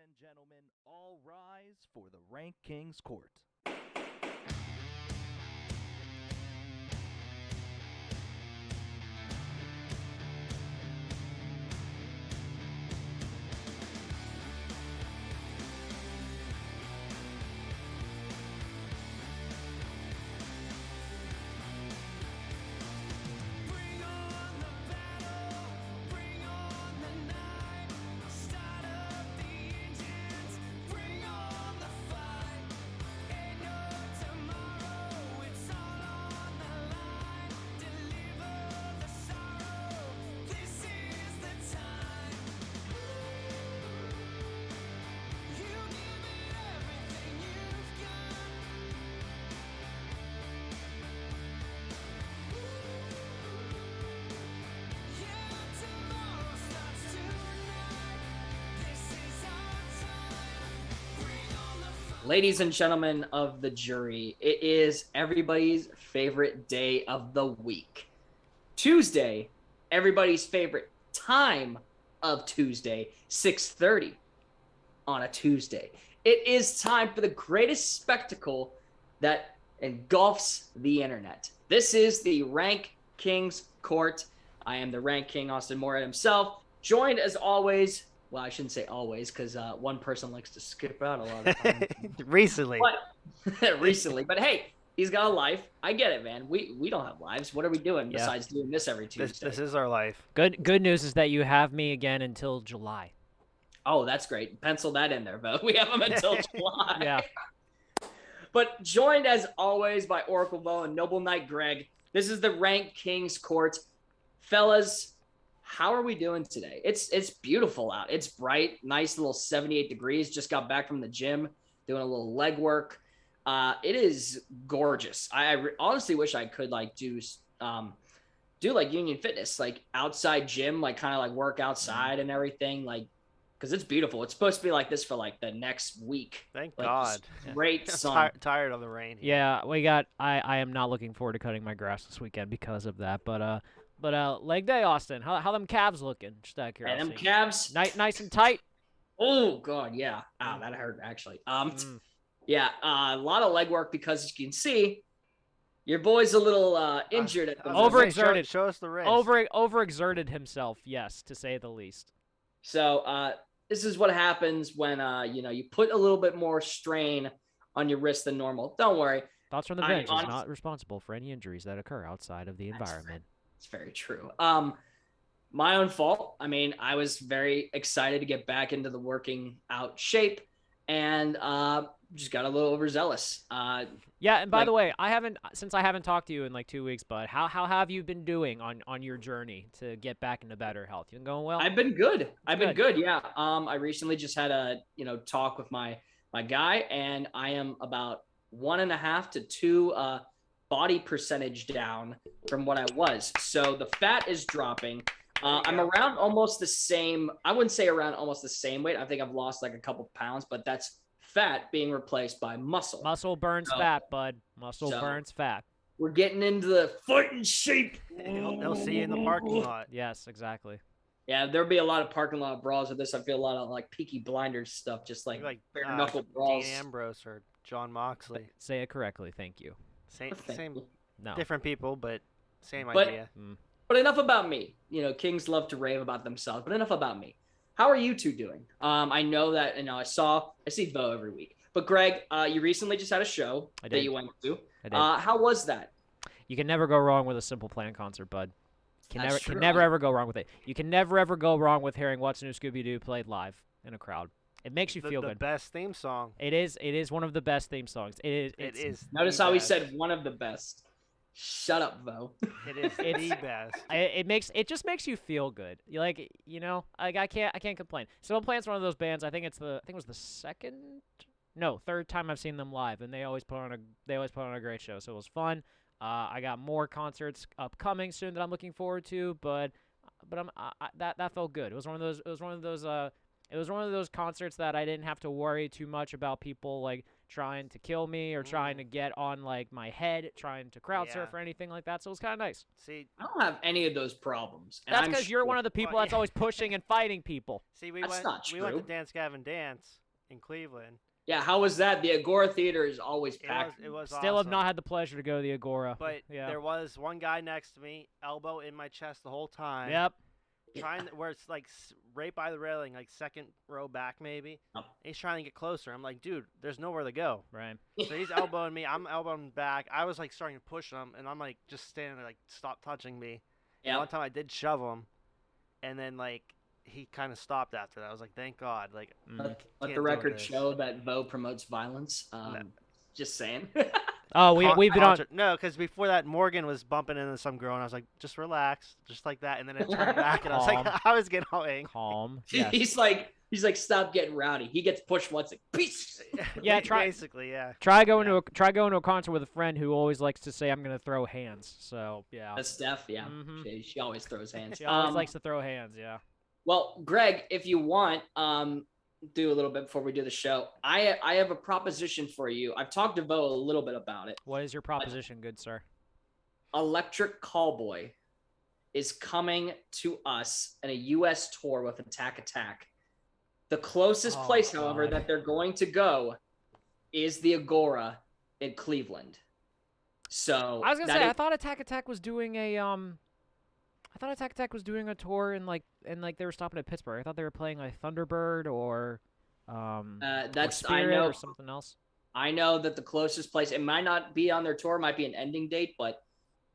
and gentlemen, all rise for the RankKing's court. Ladies and gentlemen of the jury, it is everybody's favorite day of the week. Tuesday, everybody's favorite time of Tuesday, 6:30 on a Tuesday. It is time for the greatest spectacle that engulfs the internet. This is the Rank King's Court. I am the Rank King, Austin Moorhead himself, joined as always. Well, I shouldn't say always, because one person likes to skip out a lot of times. Recently. Recently. But hey, he's got a life. I get it, man. We don't have lives. What are we doing besides doing this every Tuesday? This is our life. Good news is that you have me again until July. Oh, that's great. Pencil that in there, Bo. We have him until July. Yeah. But joined as always by Oracle Bo and Noble Knight Greg. This is the Rank King's Court. Fellas, how are we doing today? It's beautiful out. It's bright, nice little 78 degrees. Just got back from the gym, doing a little leg work. It is gorgeous. I honestly wish I could do like Union Fitness, like outside gym, like kind of like work outside and everything, like because it's beautiful. It's supposed to be like this for like the next week. Thank like, God. Great sun. Tired of the rain here. Yeah, I am not looking forward to cutting my grass this weekend because of that. But leg day, Austin. How them calves looking? Just out of And curiosity. them calves. Nice and tight. Oh God, yeah. Ah, that hurt actually. Yeah, a lot of leg work because as you can see, your boy's a little injured at the moment. Overexerted. Show us the wrist. Overexerted himself, yes, to say the least. So this is what happens when you put a little bit more strain on your wrist than normal. Don't worry. Thoughts from the bench is not responsible for any injuries that occur outside of the environment. It's very true. My own fault. I mean, I was very excited to get back into the working out shape and just got a little overzealous. Yeah, and by the way, I haven't talked to you in like 2 weeks, bud. How have you been doing on your journey to get back into better health? You been going well? I've been good. Yeah. I recently just had a talk with my guy, and I am about 1.5 to 2 body percentage down from what I was. So the fat is dropping. I'm around almost the same. I wouldn't say around almost the same weight. I think I've lost like a couple pounds, but that's fat being replaced by muscle. Muscle burns fat, bud. Muscle burns fat. We're getting into the fighting shape. They'll see you in the parking lot. Yes, exactly. Yeah, there'll be a lot of parking lot brawls with this. I feel a lot of like Peaky Blinders stuff, just like bare knuckle brawls. Dean Ambrose or John Moxley. Say it correctly. Thank you. Same. No. Different people, but same idea. But enough about me. Kings love to rave about themselves, but enough about me. How are you two doing? I know that, I see Bo every week. But Greg, you recently just had a show that you went to. I did. How was that? You can never go wrong with a Simple Plan concert, bud. Can true. never ever go wrong with it. You can never ever go wrong with hearing What's New Scooby-Doo played live in a crowd. It makes you feel good. The best theme song. It is one of the best theme songs. It is. Notice how he said one of the best. Shut up, Bo. It is the best. It just makes you feel good. You I can't complain. Simple Plan's one of those bands. I think it was the third time I've seen them live, and they always put on a great show. So it was fun. I got more concerts upcoming soon that I'm looking forward to, but that felt good. It was one of those It was one of those concerts that I didn't have to worry too much about people like trying to kill me or trying to get on like my head, trying to crowd surf or anything like that. So it was kind of nice. See, I don't have any of those problems. And That's I'm because you're sure- one of the people Well, that's always pushing and fighting people. see, we That's went not we went to true. Dance Gavin Dance in Cleveland. Yeah, how was that? The Agora Theater is always packed. It was Still awesome. have not had the pleasure to go to the Agora. But yeah. there was one guy next to me, elbow in my chest the whole time. Yep. Where it's like right by the railing, like second row back maybe. Yep. He's trying to get closer. I'm like, dude, there's nowhere to go. Right. So he's elbowing me. I'm elbowing him back. I was like starting to push him, and I'm like just standing there like, stop touching me. And Yeah. one time I did shove him, and then like he kind of stopped after that. I was like, thank God. Like, Let Can't the do record this. show that Vo promotes violence. Just saying. Oh, we've been on. No, because before that, Morgan was bumping into some girl, and I was like, just relax, just like that. And then it turned back, and I was like, Calm. I was getting all angry. Calm. Yes. He's like, stop getting rowdy. He gets pushed once, like, peace. Yeah, try- Basically, yeah. Try going to a concert with a friend who always likes to say, "I'm gonna throw hands." So yeah. That's Steph. Yeah, Mhm. she always throws hands. She always likes to throw hands. Yeah. Well, Greg, if you want, do a little bit before we do the show. I have a proposition for you. I've talked to Vo a little bit about it. What is your proposition, good sir? Electric Callboy is coming to us in a U.S. tour with Attack. The closest Oh, place, however, God. that they're going to go is the Agora in Cleveland. So I was gonna that say, is- I thought Attack was doing a I thought Attack was doing a tour and they were stopping at Pittsburgh. I thought they were playing like Thunderbird or or that's I Spirit know. or something else. I know that the closest place, it might not be on their tour, might be an ending date, but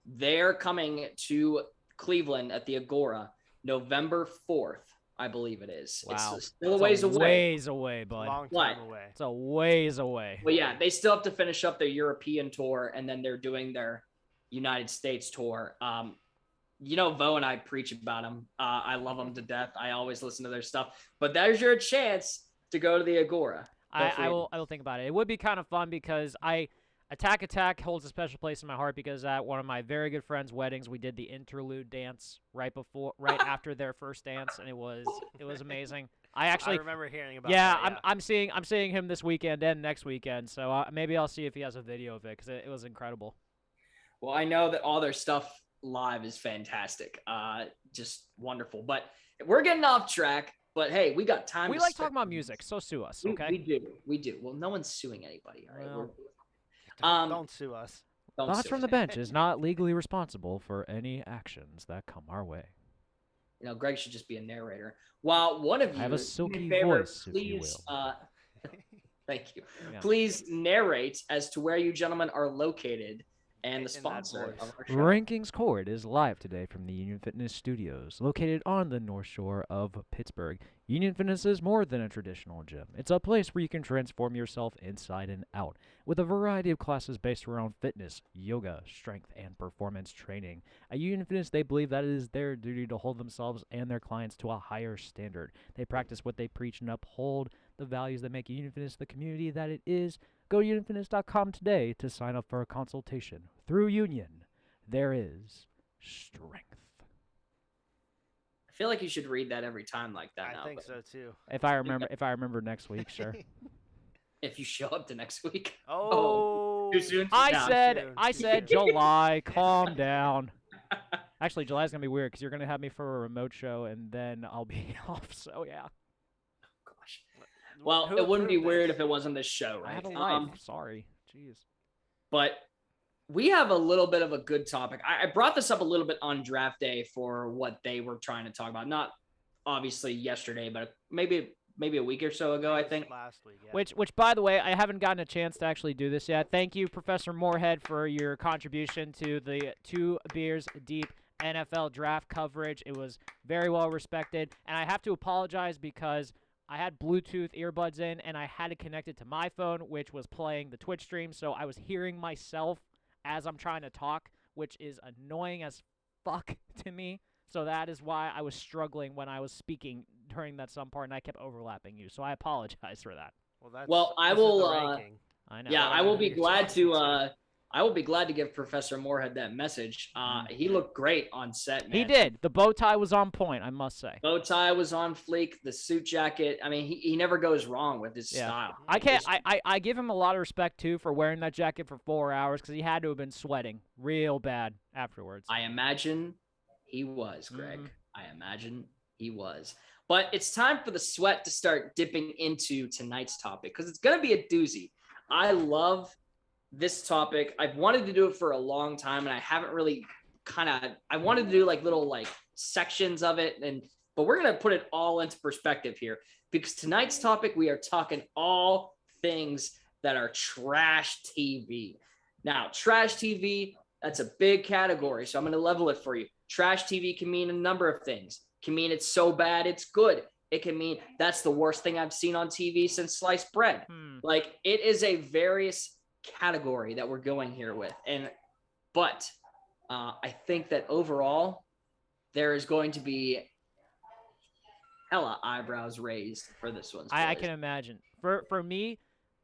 they're coming to Cleveland at the Agora November 4th, I believe it is. Wow. It's still a ways away. Ways away, bud. Long What? time away. It's a ways away. Well, yeah, they still have to finish up their European tour, and then they're doing their United States tour. You know, Vo and I preach about them. I love them to death. I always listen to their stuff. But there's your chance to go to the Agora. I will think about it. It would be kind of fun because Attack holds a special place in my heart because at one of my very good friends' weddings we did the interlude dance right after their first dance, and it was amazing. I remember hearing about yeah, that. I'm seeing him this weekend and next weekend, so maybe I'll see if he has a video of it because it was incredible. Well, I know that all their stuff live is fantastic. Just wonderful. But we're getting off track. But hey, we got time. We to like spare. talking about music, so sue us, We- okay? We do. Well, no one's suing anybody. All right. Well, Don't sue us. Don't Thoughts sue from us. the bench is not legally responsible for any actions that come our way. You know, Greg should just be a narrator. While one of you, I have a do me silky favor, voice, if you please, will. thank you. Yeah. Please narrate as to where you gentlemen are located and the In that sponsor voice. of our show. RankKing's Court is live today from the Union Fitness Studios, located on the North Shore of Pittsburgh. Union Fitness is more than a traditional gym. It's a place where you can transform yourself inside and out, with a variety of classes based around fitness, yoga, strength, and performance training. At Union Fitness, they believe that it is their duty to hold themselves and their clients to a higher standard. They practice what they preach and uphold the values that make Union Fitness the community that it is. Go to unionfitness.com today to sign up for a consultation. Through Union, there is strength. I feel like you should read that every time like that. I now, think but so too. If I remember next week, sure. If you show up to next week. Oh, Too soon? I Yeah. said July. Calm down. Actually, July's gonna be weird because you're gonna have me for a remote show, and then I'll be off. So yeah, Gosh. Well, Who it wouldn't be approved weird this? if it wasn't this show, I right? have a life. Sorry, jeez. But we have a little bit of a good topic. I brought this up a little bit on draft day for what they were trying to talk about. Not obviously yesterday, but maybe a week or so ago, I think. last week. Yeah. Which, by the way, I haven't gotten a chance to actually do this yet. Thank you, Professor Moorhead, for your contribution to the 2 Beers Deep NFL draft coverage. It was very well respected, and I have to apologize because I had Bluetooth earbuds in, and I had it connected to my phone, which was playing the Twitch stream, so I was hearing myself as I'm trying to talk, which is annoying as fuck to me. So that is why I was struggling when I was speaking during that some part, and I kept overlapping you. So I apologize for that. Well, Well, I this is the will, ranking. I know. Yeah, I will be glad to I will be glad to give Professor Moorhead that message. He looked great on set, man. He did. The bow tie was on point, I must say. Bow tie was on fleek. The suit jacket. I mean, he never goes wrong with his style. I can't. I give him a lot of respect too for wearing that jacket for 4 hours because he had to have been sweating real bad afterwards. I imagine he was, Greg. I imagine he was. But it's time for the sweat to start dipping into tonight's topic because it's going to be a doozy. I love this topic. I've wanted to do it for a long time, and I haven't really I wanted to do like little like sections of it, but we're going to put it all into perspective here because tonight's topic, we are talking all things that are trash TV. Now, trash TV, that's a big category, so I'm going to level it for you. Trash TV can mean a number of things. It can mean it's so bad it's good. It can mean that's the worst thing I've seen on TV since sliced bread. Like, it is a various category that we're going here with. But I think that overall, there is going to be hella eyebrows raised for this one. I can imagine. For me,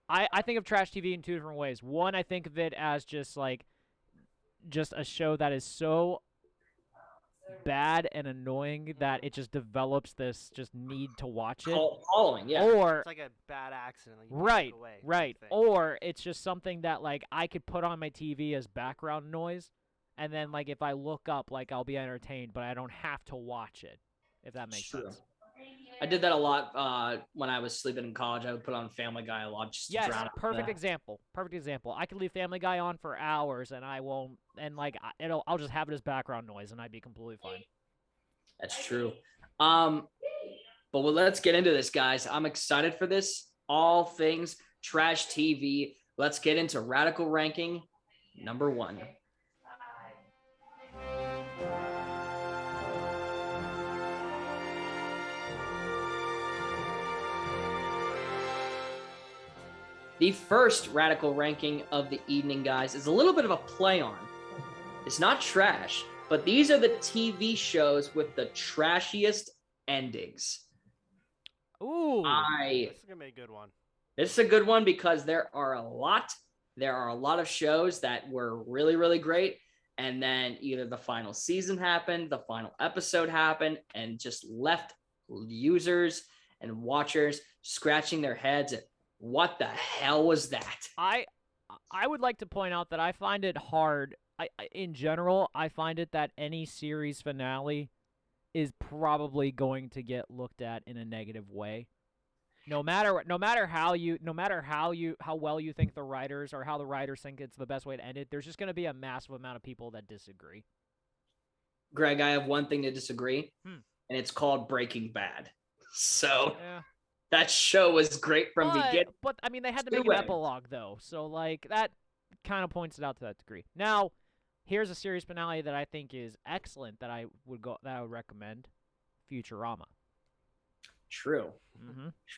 I think of trash TV in two different ways. One, I think of it as just a show that is so bad and annoying that it just develops this just need to watch it. Following, yeah. Or it's like a bad accident. Like right, away, right. Or it's just something that like I could put on my TV as background noise, and then like if I look up, like I'll be entertained, but I don't have to watch it. If that makes sense. I did that a lot when I was sleeping in college. I would put on Family Guy a lot just to drown out perfect example. Perfect example. I could leave Family Guy on for hours, and I won't. And like I'll just have it as background noise, and I'd be completely fine. That's true. But let's get into this, guys. I'm excited for this. All things trash TV. Let's get into radical ranking number 1. The first radical ranking of the evening, guys, is a little bit of a play on. It's not trash, but these are the TV shows with the trashiest endings. Ooh. This is going to be a good one. This is a good one because there are a lot of shows that were really, really great. And then either the final season happened, the final episode happened, and just left users and watchers scratching their heads at what the hell was that? I would like to point out that I find it hard. In general, I find it that any series finale is probably going to get looked at in a negative way. No matter how well you think the writers or how the writers think it's the best way to end it, there's just going to be a massive amount of people that disagree. Greg, I have one thing to disagree, and it's called Breaking Bad. So yeah. That show was great from beginning. But I mean, they had to make an epilogue though, so like that kind of points it out to that degree. Now, here's a series finale that I think is excellent that I would recommend: Futurama. True.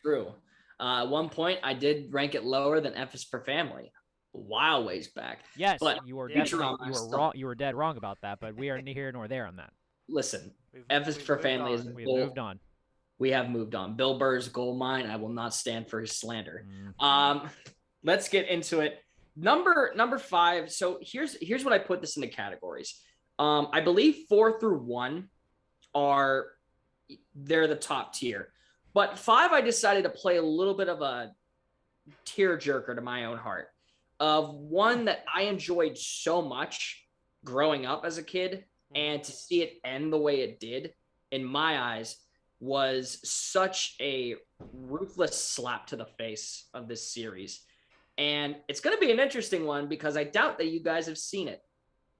True. At one point, I did rank it lower than F is for Family. A while ways back. Yes, but you were wrong. You were dead wrong about that, but we are neither here nor there on that. Listen, F is for Family is We've moved on. We have moved on. Bill Burr's gold mine. I will not stand for his slander. Let's get into it. Number 5. So here's what I put this into categories. I believe 4 through 1 they're the top tier. But 5, I decided to play a little bit of a tearjerker to my own heart of one that I enjoyed so much growing up as a kid, and to see it end the way it did, in my eyes, was such a ruthless slap to the face of this series. And it's going to be an interesting one because I doubt that you guys have seen it.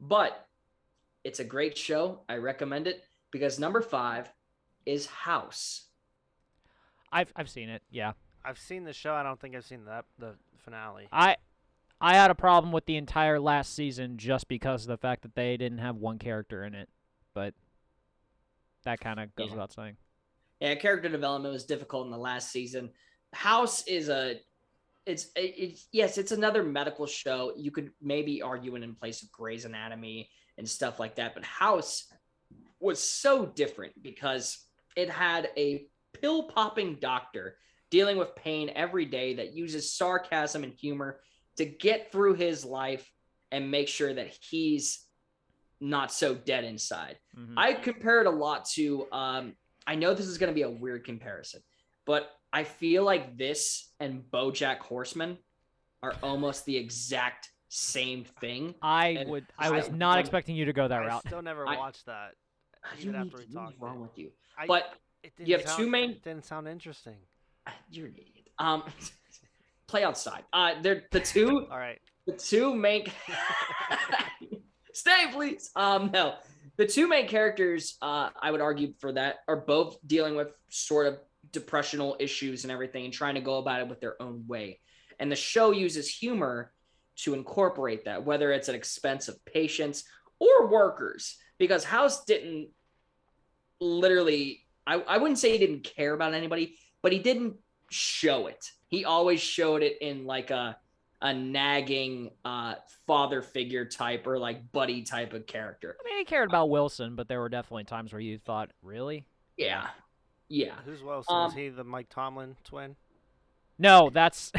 But it's a great show. I recommend it because number 5 is House. I've seen it, yeah. I've seen the show. I don't think I've seen the finale. I had a problem with the entire last season just because of the fact that they didn't have one character in it. But that kind of goes without saying. Yeah, character development was difficult in the last season. House is it's another medical show. You could maybe argue it in place of Grey's Anatomy and stuff like that. But House was so different because it had a pill-popping doctor dealing with pain every day that uses sarcasm and humor to get through his life. and make sure that he's not so dead inside. Mhm. I compare it a lot to, I know this is going to be a weird comparison, but I feel like this and BoJack Horseman are almost the exact same thing. I was not expecting you to go that I route. still never watched that. Even after we talked. What's wrong with you? I- But It you have two main. It didn't sound interesting. You're an idiot. Play outside. They're the two. All right. The two main. Stay, please. No, the two main characters. I would argue for that are both dealing with sort of depressional issues and everything, and trying to go about it with their own way. And the show uses humor to incorporate that, whether it's at expense of patients or workers, because House didn't literally. I wouldn't say he didn't care about anybody, but he didn't show it. He always showed it in like a nagging father figure type or like buddy type of character. I mean, he cared about Wilson, but there were definitely times where you thought, really? Yeah. Who's Wilson? Is he the Mike Tomlin twin? No, that's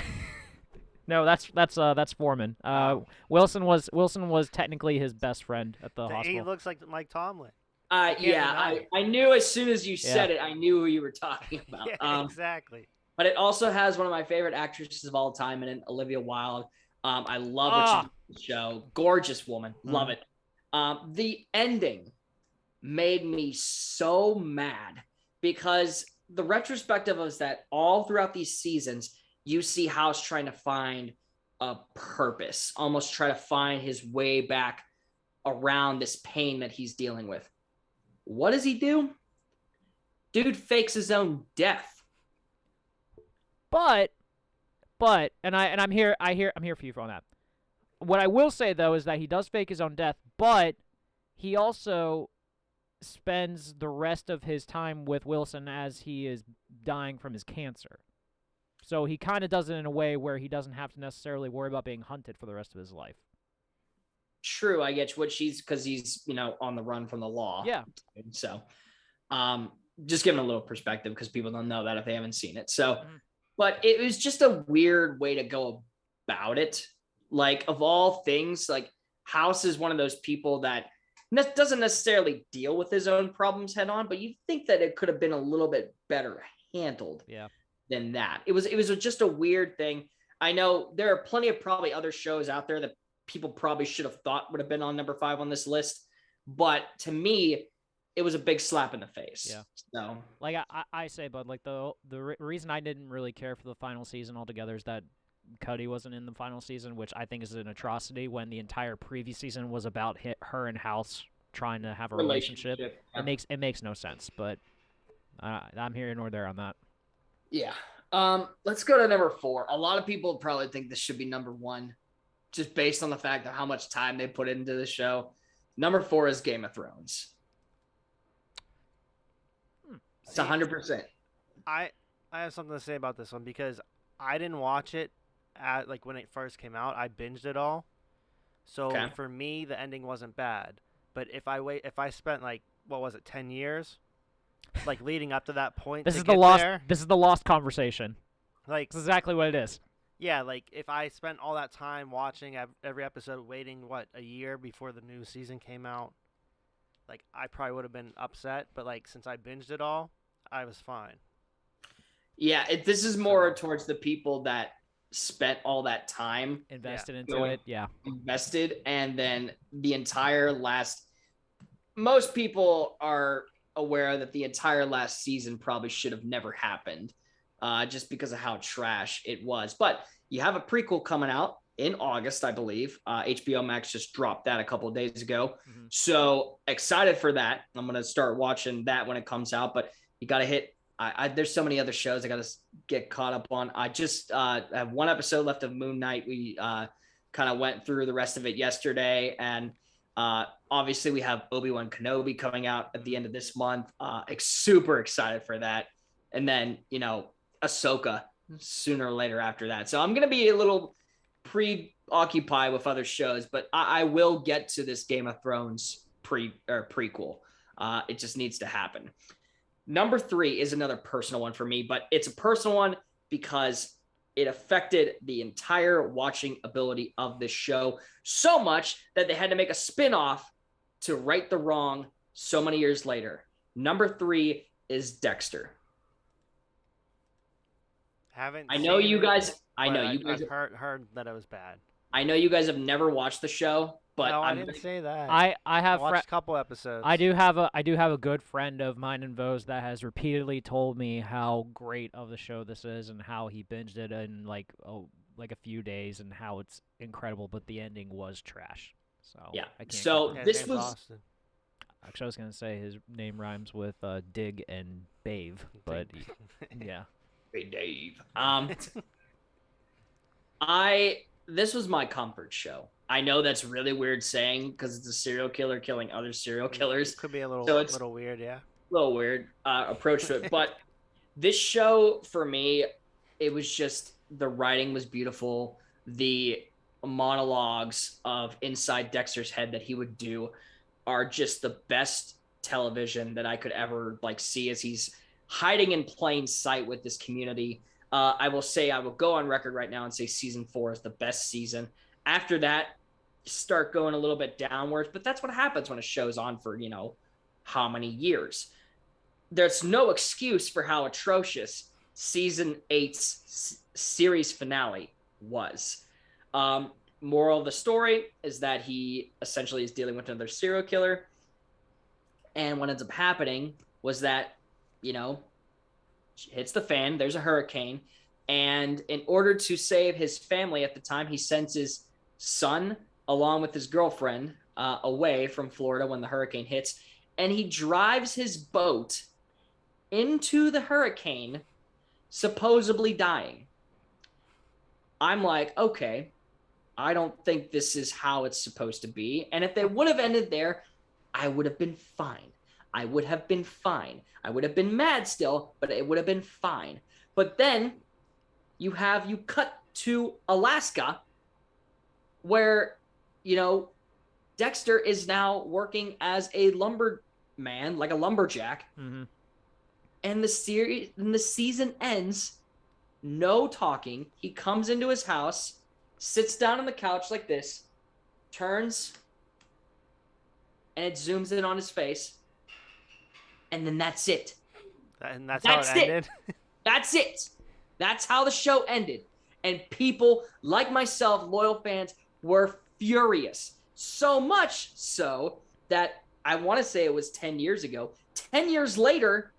no, that's Foreman. Oh. Wilson was technically his best friend at the He hospital. looks like Mike Tomlin. Yeah, deny I knew as soon as you said it, I knew who you were talking about. Yeah, exactly. But it also has one of my favorite actresses of all time in it, Olivia Wilde. I love what she did in the show. Gorgeous woman. Love it. The ending made me so mad because the retrospective was that all throughout these seasons, you see House trying to find a purpose, almost try to find his way back around this pain that he's dealing with. What does he do? Dude fakes his own death. But I'm here for you on that. What I will say though is that he does fake his own death, but he also spends the rest of his time with Wilson as he is dying from his cancer. So he kind of does it in a way where he doesn't have to necessarily worry about being hunted for the rest of his life. True, I get what because he's, on the run from the law. Yeah. So, just giving a little perspective because people don't know that if they haven't seen it. So, but it was just a weird way to go about it. Like, of all things, like, House is one of those people that doesn't necessarily deal with his own problems head on, but you think that it could have been a little bit better handled than that. It was just a weird thing. I know there are plenty of probably other shows out there that people probably should have thought would have been on number 5 on this list, but to me, it was a big slap in the face. Yeah. So, like I say, bud, like the reason I didn't really care for the final season altogether is that Cody wasn't in the final season, which I think is an atrocity when the entire previous season was about her and House trying to have a relationship. Yeah. It makes no sense, but I'm here nor there on that. Yeah. Let's go to number 4. A lot of people probably think this should be number 1, just based on the fact of how much time they put into the show. Number 4 is Game of Thrones. It's 100%. I have something to say about this one because I didn't watch it at when it first came out. I binged it all. So for me, the ending wasn't bad. But if I spent 10 years, leading up to that point, This is the lost conversation. This is exactly what it is. Yeah, if I spent all that time watching every episode, waiting a year before the new season came out, I probably would have been upset. But since I binged it all, I was fine. Yeah, this is more towards the people that spent all that time invested into it. Yeah, invested, and then the entire last. Most people are aware that the entire last season probably should have never happened, just because of how trash it was. But you have a prequel coming out in August, I believe. HBO Max just dropped that a couple of days ago. Mm-hmm. So excited for that. I'm going to start watching that when it comes out, but you got to hit, there's so many other shows I got to get caught up on. I just have one episode left of Moon Knight. We kind of went through the rest of it yesterday. And obviously we have Obi-Wan Kenobi coming out at the end of this month. Super excited for that. And then, Ahsoka sooner or later after that. So I'm going to be a little preoccupied with other shows, but I will get to this Game of Thrones prequel. It just needs to happen. Number 3 is another personal one for me, but it's a personal one because it affected the entire watching ability of this show so much that they had to make a spin-off to right the wrong so many years later. Number 3 is Dexter. Haven't I know seen you it, guys. I've heard that it was bad. I know you guys have never watched the show, but no, I didn't say that. I have watched a couple episodes. I do have a good friend of mine in Vos that has repeatedly told me how great of the show this is and how he binged it in like a few days and how it's incredible, but the ending was trash. So yeah. I can't so this was Austin. Actually, I was gonna say his name rhymes with Dig and Bave, but yeah. Hey Dave. This was my comfort show. I know that's really weird saying because it's a serial killer killing other serial killers. Could be a little weird, yeah. A little weird approach to it, but this show for me, it was just the writing was beautiful. The monologues of inside Dexter's head that he would do are just the best television that I could ever like see as he's hiding in plain sight with this community. I will go on record right now and say season 4 is the best season. After that, start going a little bit downwards, but that's what happens when a show's on for, how many years. There's no excuse for how atrocious season 8's series finale was. Moral of the story is that he essentially is dealing with another serial killer. And what ends up happening was that, hits the fan, there's a hurricane, and in order to save his family at the time, he sends his son along with his girlfriend away from Florida when the hurricane hits, and he drives his boat into the hurricane, supposedly dying. I'm like, okay, I don't think this is how it's supposed to be, and if they would have ended there, I would have been fine. I would have been fine. I would have been mad still, but it would have been fine. But then you cut to Alaska where, Dexter is now working as a lumberman, like a lumberjack. Mm-hmm. And the season ends, no talking. He comes into his house, sits down on the couch like this, turns, and it zooms in on his face. And then that's it. And that's how it ended? That's it. That's how the show ended. And people like myself, loyal fans, were furious. So much so that I want to say it was 10 years ago. 10 years later,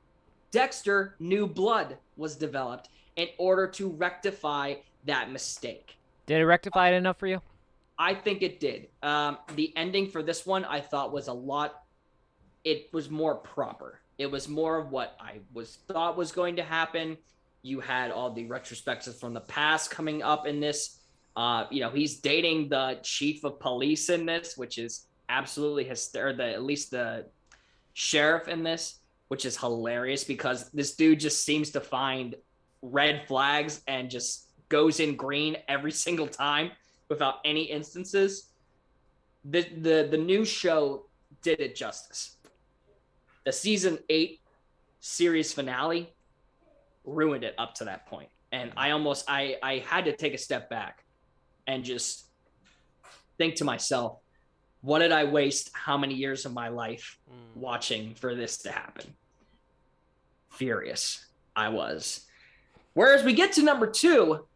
Dexter New Blood was developed in order to rectify that mistake. Did it rectify it enough for you? I think it did. The ending for this one I thought was it was more proper. It was more of what I thought was going to happen. You had all the retrospectives from the past coming up in this. He's dating the chief of police in this, which is absolutely hysterical. At least the sheriff in this, which is hilarious because this dude just seems to find red flags and just goes in green every single time without any instances. The new show did it justice. The season 8 series finale ruined it up to that point. And I had to take a step back and just think to myself, what did I waste how many years of my life watching for this to happen? Furious I was. Whereas we get to number 2,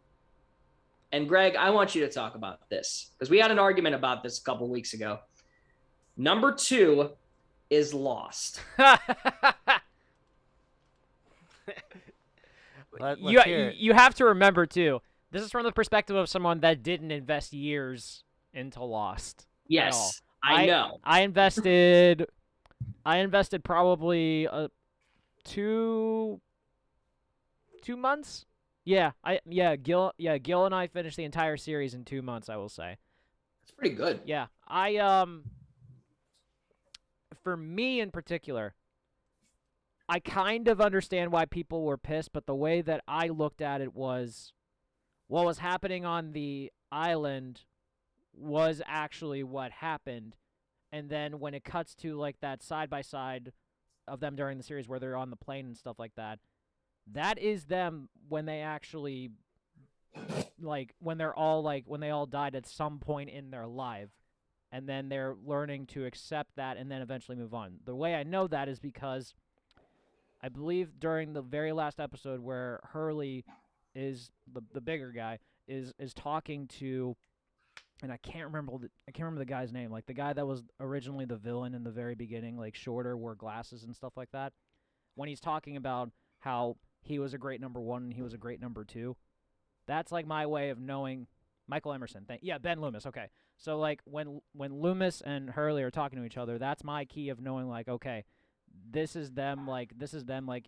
and Greg, I want you to talk about this because we had an argument about this a couple weeks ago. Number 2 is Lost. You have to remember too, this is from the perspective of someone that didn't invest years into Lost. Yes, I know. I invested probably 2 months. Gil and I finished the entire series in 2 months, I will say. That's pretty good. Yeah. For me in particular, I kind of understand why people were pissed, but the way that I looked at it was what was happening on the island was actually what happened. And then when it cuts to like that side-by-side of them during the series where they're on the plane and stuff like that, that is them when they actually like when they're all like when they all died at some point in their life, and then they're learning to accept that and then eventually move on. The way I know that is because I believe during the very last episode where Hurley is the bigger guy is talking to, and I can't remember the guy's name, like the guy that was originally the villain in the very beginning, like shorter, wore glasses and stuff like that. When he's talking about how he was a great number 1 and he was a great number 2, that's like my way of knowing Michael Emerson. Ben Loomis. Okay, so like when Loomis and Hurley are talking to each other, that's my key of knowing like, okay, this is them like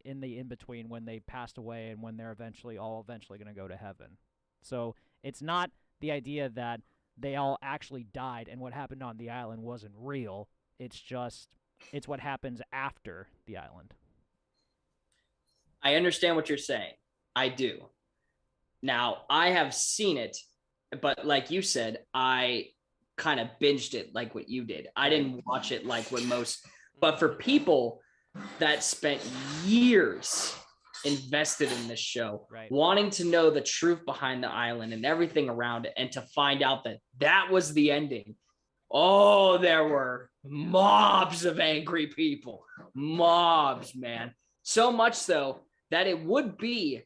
in the in between when they passed away and when they're eventually going to go to heaven. So it's not the idea that they all actually died and what happened on the island wasn't real. It's what happens after the island. I understand what you're saying. I do. Now, I have seen it, but like you said, I kind of binged it like what you did. I didn't watch it like what most, but for people that spent years invested in this show, right, wanting to know the truth behind the island and everything around it, and to find out that that was the ending. Oh, there were mobs of angry people. Mobs, man. So much so that it would be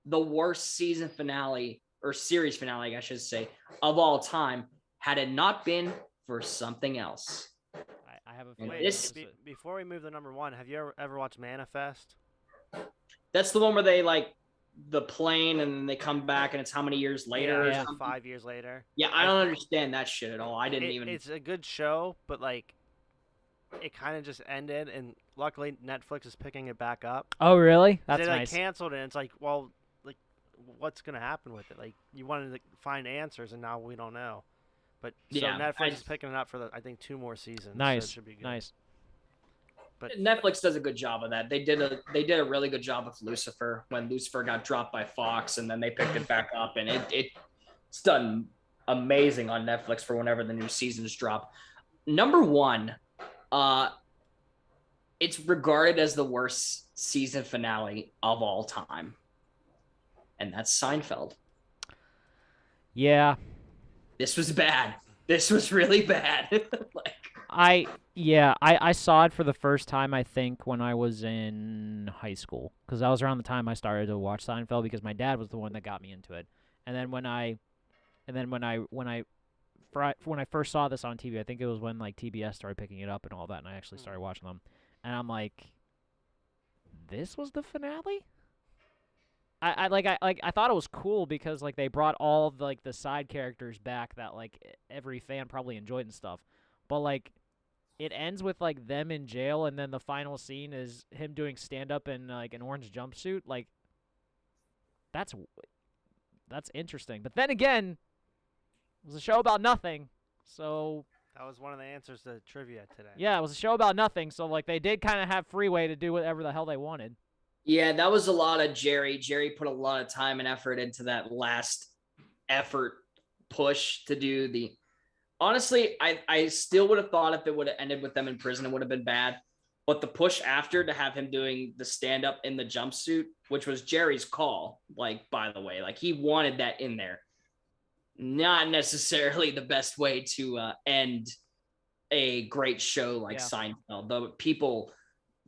the worst season finale, or series finale, I should say, of all time, had it not been for something else. I have a feeling. Before we move to number 1, have you ever watched Manifest? That's the one where they like the plane and then they come back and it's how many years later? Yeah, 5 years later. Yeah, I don't understand that shit at all. It's a good show, but like it kind of just ended, and luckily Netflix is picking it back up. Oh, really? That's they nice. Canceled it. And it's like, well, like what's gonna happen with it? Like you wanted to find answers, and now we don't know. But so Netflix is picking it up for I think 2 more seasons. Nice, so it should be good. Nice. But Netflix does a good job of that. They did a really good job with Lucifer when Lucifer got dropped by Fox, and then they picked it back up, and it's done amazing on Netflix for whenever the new seasons drop. Number 1, it's regarded as the worst season finale of all time, and that's Seinfeld. Yeah. This was bad. This was really bad. I saw it for the first time, I think, when I was in high school, because that was around the time I started to watch Seinfeld, because my dad was the one that got me into it. And then when I first saw this on TV, I think it was when like TBS started picking it up and all that, and I actually started watching them. And I'm like, this was the finale? I thought it was cool because like they brought all of the side characters back that like every fan probably enjoyed and stuff. But like it ends with like them in jail, and then the final scene is him doing stand up in like an orange jumpsuit. Like that's interesting. But then again, it was a show about nothing. So that was one of the answers to trivia today. Yeah, it was a show about nothing. So like they did kind of have freeway to do whatever the hell they wanted. Yeah, that was a lot of Jerry. Jerry put a lot of time and effort into that last effort push to do the. Honestly, I still would have thought if it would have ended with them in prison, it would have been bad. But the push after to have him doing the stand-up in the jumpsuit, which was Jerry's call, like, by the way, like he wanted that in there. Not necessarily the best way to end a great show like Seinfeld. Though people,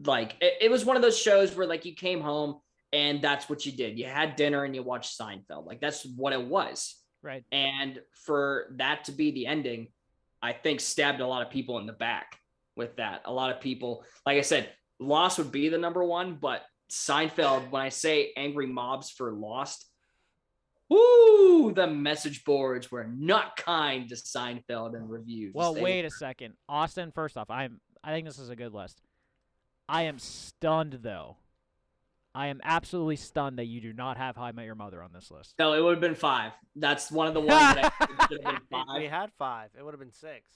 like, it was one of those shows where, like, you came home and that's what you did. You had dinner and you watched Seinfeld. Like, that's what it was. Right. And for that to be the ending, I think stabbed a lot of people in the back with that. A lot of people, like I said, Lost would be the number 1, but Seinfeld, when I say angry mobs for Lost, woo, the message boards were not kind to Seinfeld and reviews. Well, wait a second. Austin, first off, I think this is a good list. I am stunned, though. I am absolutely stunned that you do not have How I Met Your Mother on this list. No, it would have been 5. That's one of the ones that I think should have been 5. We had 5. It would have been 6.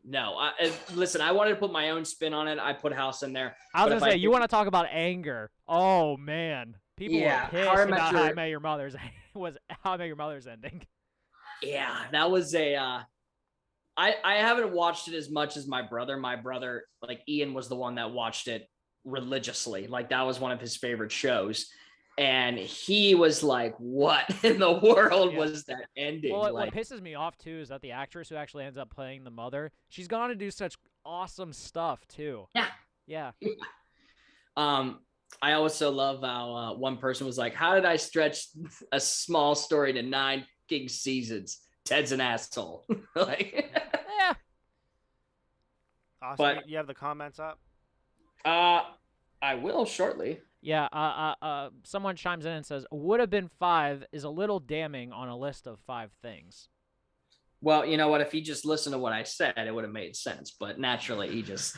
No, listen, I wanted to put my own spin on it. I put House in there. I was going to say, you want to talk about anger. Oh, man. People were pissed about How I Met Your Mother's How I Met Your Mother's ending. Yeah, that was a... I haven't watched it as much as my brother. My brother, like Ian, was the one that watched it religiously. Like that was one of his favorite shows. and he was like, "What in the world was that ending?" Well, like, what pisses me off too is that the actress who actually ends up playing the mother, she's gone to do such awesome stuff too. Yeah. Yeah. I also love how one person was like, "How did I stretch a small story to 9 King's seasons? Ted's an asshole." Like, Yeah. Austin, But- you have the comments up? I will shortly. Yeah. Someone chimes in and says, "Would have been 5 is a little damning on a list of 5 things." Well, you know what? If he just listened to what I said, it would have made sense. But naturally, he just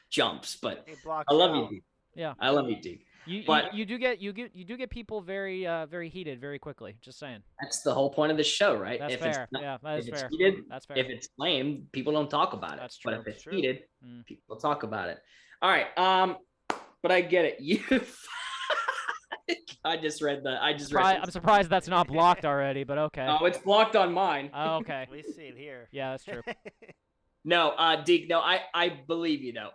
jumps. But It blocks I love out. you, Deke. Yeah. I love you, Deke. But- You do get people very very heated very quickly. Just saying. That's the whole point of the show, right? That's if fair. It's not, Yeah, that is if it's fair. heated, That's fair. if it's lame, people don't talk about it. That's But true. if it's True. heated, Mm. people talk about it. All right. But I get it. You. I just read. I'm surprised that's not blocked already, but okay. Oh, it's blocked on mine. Oh, okay. We see it here. Yeah, that's true. No, Deke. No, I believe you though.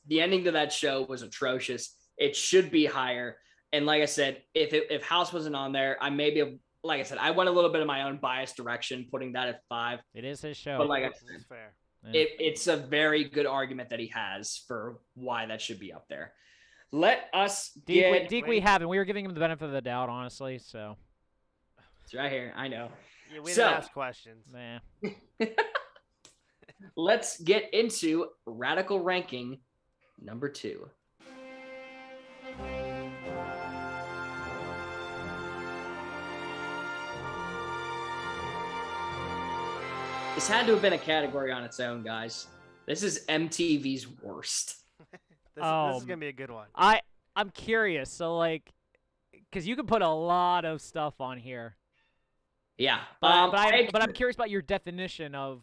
The ending to that show was atrocious. It should be higher. And like I said, if House wasn't on there, I maybe, like I said, I went a little bit of my own biased direction, putting that at 5. It is his show. But like I That's said, fair. Yeah. it's a very good argument that he has for why that should be up there. Let us get. Deke, we haven't. We were giving him the benefit of the doubt, honestly. So. It's right here. I know. Yeah, we So- didn't ask questions. Man. Let's get into radical ranking number 2. This had to have been a category on its own, guys. This is MTV's worst. This is gonna be a good one. I'm curious. So like, because you can put a lot of stuff on here. Yeah. But I'm curious about your definition of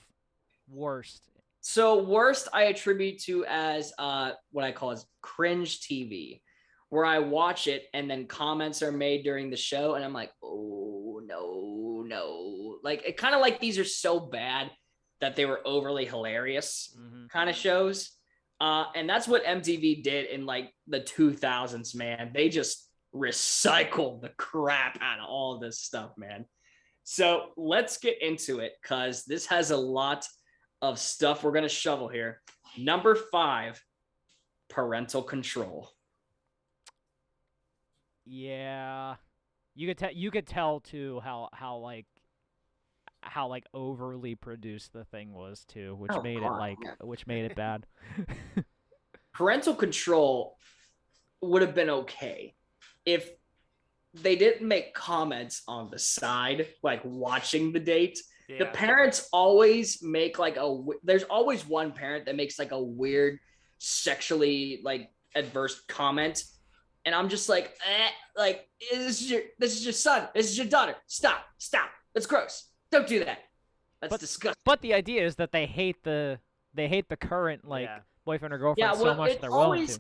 worst. So worst I attribute to as what I call as cringe TV, where I watch it and then comments are made during the show and I'm like, oh no. Like it kind of like these are so bad that they were overly hilarious kind of shows. And that's what MTV did in like the 2000s, man. They just recycled the crap out of all of this stuff, man. So let's get into it because this has a lot of stuff we're going to shovel here. Number 5, parental control. Yeah, you could tell too how overly produced the thing was too, which made it bad. Parental control would have been okay if they didn't make comments on the side, like watching the date. Yeah. The parents always make like there's always one parent that makes like a weird sexually like adverse comment. And I'm just like, this is your son. This is your daughter. Stop. That's gross. Don't do that. That's disgusting. But the idea is that they hate the current boyfriend or girlfriend so much they're willing to.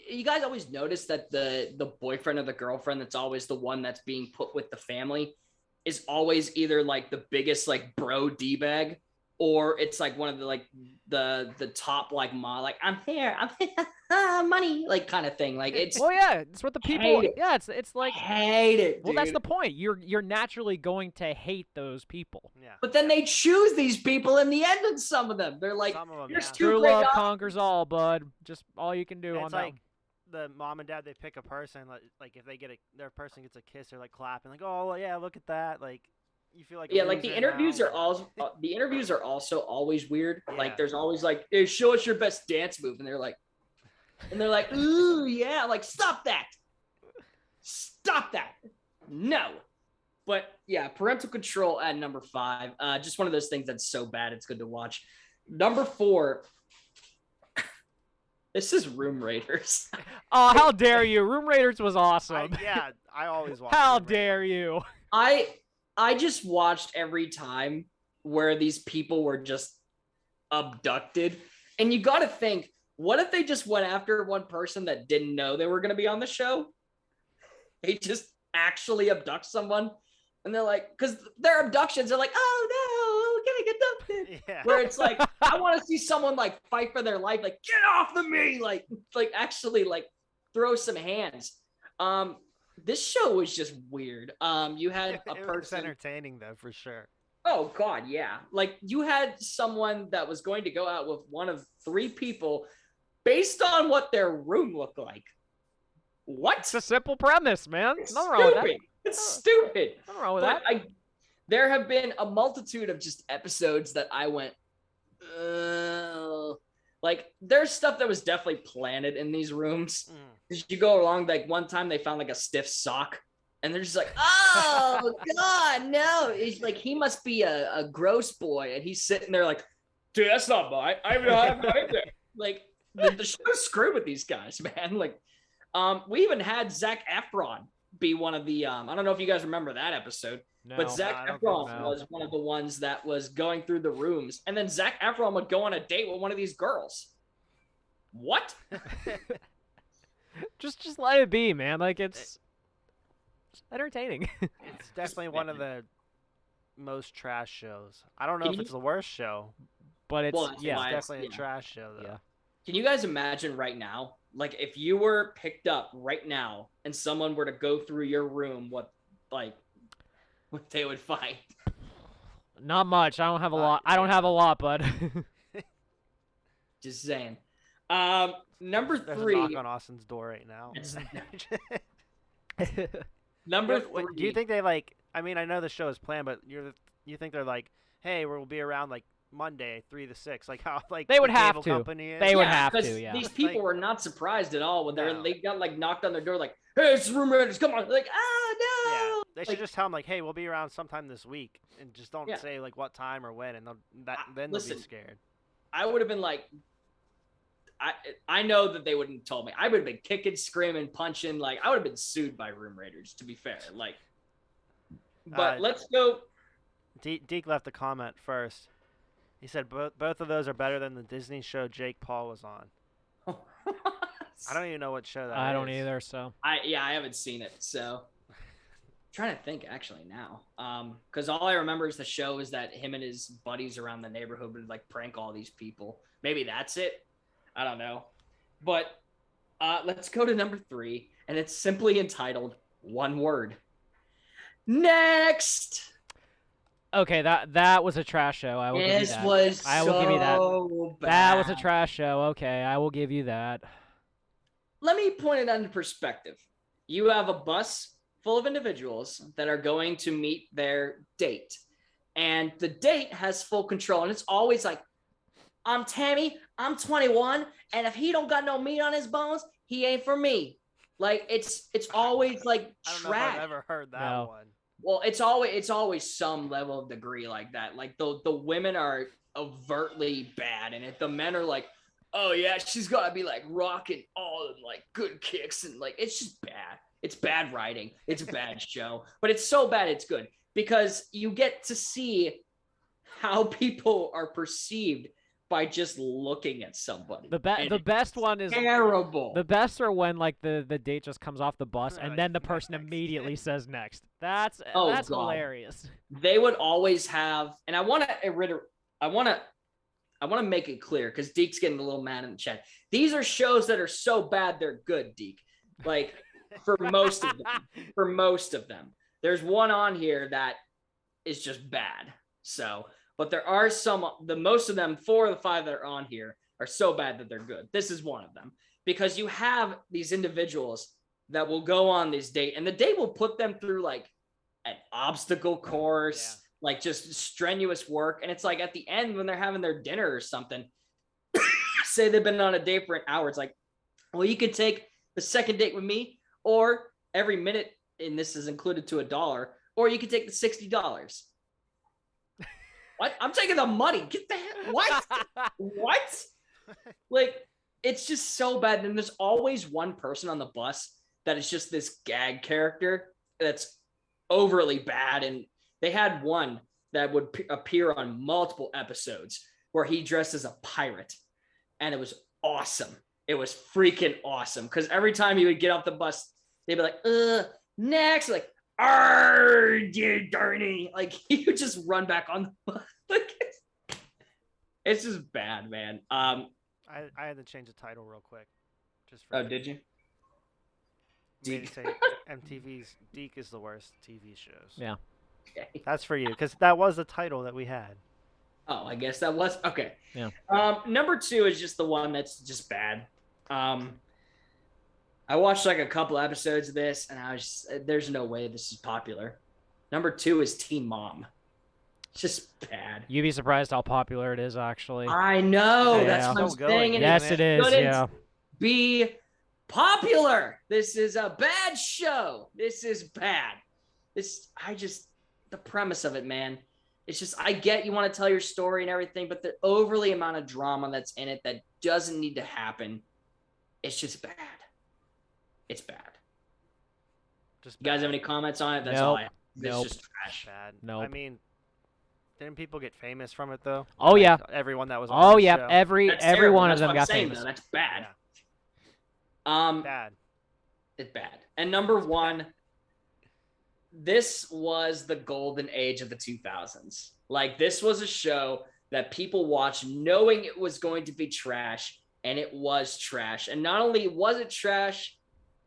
You guys always notice that the boyfriend or the girlfriend that's always the one that's being put with the family is always either like the biggest like bro D-bag, or it's like one of the like the top like ma, like I'm here money like kind of thing. Like it's it's what the people it's like hate it, dude. well, that's the point. You're naturally going to hate those people. Yeah. But then they choose these people in the end, and some of them they're like, Some of them, here's yeah. two True great love op- conquers all, bud. Just all you can do on It's that. like the mom and dad, they pick a person, like if they their person gets a kiss, or like clapping, like, oh yeah, look at that, like you feel like a Yeah, like the loser interviews now. are also always weird. Yeah. Like there's always like, hey, show us your best dance move, and they're like, ooh yeah, I'm like stop that, no. But yeah, parental control at number 5. Just one of those things that's so bad it's good to watch. Number 4. This is Room Raiders. Oh, how dare you! Room Raiders was awesome. I always watch. How Room Raiders. dare you! I just watched every time where these people were just abducted. And you got to think, what if they just went after one person that didn't know they were going to be on the show? They just actually abduct someone. And they're like, because their abductions are like, oh no, we're going to get abducted. Yeah. Where it's like, I want to see someone like fight for their life. Like, get off of me. Like actually like throw some hands. this show was just weird. You had a It was person. entertaining though, for sure. Oh God, yeah. Like you had someone that was going to go out with one of 3 people based on what their room looked like. What? It's a simple premise, man. It's Nothing wrong with that. stupid. It's stupid. Nothing wrong with But that. there have been a multitude of just episodes that I went, like there's stuff that was definitely planted in these rooms. As you go along, like one time they found like a stiff sock, and they're just like, oh God, no. It's like he must be a gross boy, and he's sitting there like, dude, that's not mine. I haven't had it. Like the show's screwed with these guys, man. Like, we even had Zac Efron be one of the I don't know if you guys remember that episode. No, But Zac Efron was one of the ones that was going through the rooms. And then Zac Efron would go on a date with one of these girls. What? just let it be, man. Like it's entertaining. It's definitely one of the most trash shows. I don't know if it's the worst show, but it's Well, it's definitely a trash show though. Yeah. Can you guys imagine right now? Like if you were picked up right now and someone were to go through your room, what they would find? Not much. I don't have a lot. I don't have a lot, bud. Just saying. Number There's 3. a knock on Austin's door right now. Number What, 3. do you think they like? I mean, I know the show is planned, but you think they're like, hey, we'll be around like Monday, 3 to 6, like how like They would the have cable to. company is? They would have 'cause to, yeah. These people Like- were not surprised at all when No. they got like knocked on their door, like, "Hey, it's room raiders, come on!" Like, no. Yeah, they should Like, just tell them like, hey, we'll be around sometime this week, and just don't Yeah. say like what time or when, and then they'll listen. be scared. I would have been like, I know that they wouldn't have told me. I would have been kicking, screaming, punching. Like I would have been sued by room raiders. To be fair, like, but let's go. Deke left a comment first. He said both of those are better than the Disney show Jake Paul was on. I don't even know what show that is. I don't either. So I haven't seen it, so I'm trying to think actually now. Because all I remember is the show is that him and his buddies around the neighborhood would like prank all these people. Maybe that's it. I don't know. But let's go to number 3, and it's simply entitled One Word. Next. okay, that was a trash show. I will give you This that. was I will give you that. so bad. That was a trash show. Okay, I will give you that. Let me point it into perspective. You have a bus full of individuals that are going to meet their date, and the date has full control, and it's always like, I'm Tammy, I'm 21, and if he don't got no meat on his bones, he ain't for me. Like it's always like I don't know trash. if I've ever heard that No. one. Well, it's always some level of degree like that. Like the women are overtly bad, and if the men are like, oh yeah, she's gotta be like rocking all of like good kicks, and like it's just bad. It's bad writing. It's a bad show, but it's so bad it's good because you get to see how people are perceived by just looking at somebody. The And best one is terrible. the best are when like the date just comes off the bus and Right. then the person immediately says next. That's Oh, that's God. hilarious. They would always have, and I want to make it clear because Deke's getting a little mad in the chat. These are shows that are so bad they're good, Deke. Like for most of them. There's one on here that is just bad. So, but there are most of them, 4 of the 5 that are on here are so bad that they're good. This is one of them because you have these individuals that will go on this date, and the date will put them through like an obstacle course, like just strenuous work. And it's like at the end when they're having their dinner or something, say they've been on a date for an hour. It's like, well, you could take the second date with me, or every minute, and this is included to $1, or you could take the $60. What? I'm taking the money. Get the hell. What? What? Like, it's just so bad. And there's always one person on the bus that is just this gag character that's overly bad. And they had one that would appear on multiple episodes where he dressed as a pirate. And it was awesome. It was freaking awesome. Because every time he would get off the bus, they'd be like, next. Like, arr, you dirty. Like, he would just run back on the bus. Like, it's just bad, man. I had to change the title real quick. Just for Oh, did you? made Deke. it say MTV's Deke is the worst TV shows. Yeah. Okay. That's for you, because that was the title that we had. Oh, I guess that was okay. Yeah. Number 2 is just the one that's just bad. I watched like a couple episodes of this, and I was just, there's no way this is popular. Number 2 is Teen Mom. It's just bad. You'd be surprised how popular it is, actually. I know. Yeah. That's what I'm Still saying. going, Yes, it is. Couldn't Yeah. be popular. This is a bad show. This is bad. The premise of it, man. It's just, I get you want to tell your story and everything, but the overly amount of drama that's in it that doesn't need to happen, it's just bad. It's bad. Just You guys bad. have any comments on it? That's Nope. all I have. It's Nope. just trash. Bad. Nope. I mean, didn't people get famous from it though? Oh, Like, yeah. everyone that was on Oh the yeah, show. every That's every terrible. one of That's them what I'm got saying, famous. though. That's bad. Yeah. Bad. It's bad. And number 1, this was the golden age of the 2000s. Like, this was a show that people watched knowing it was going to be trash, and it was trash. And not only was it trash,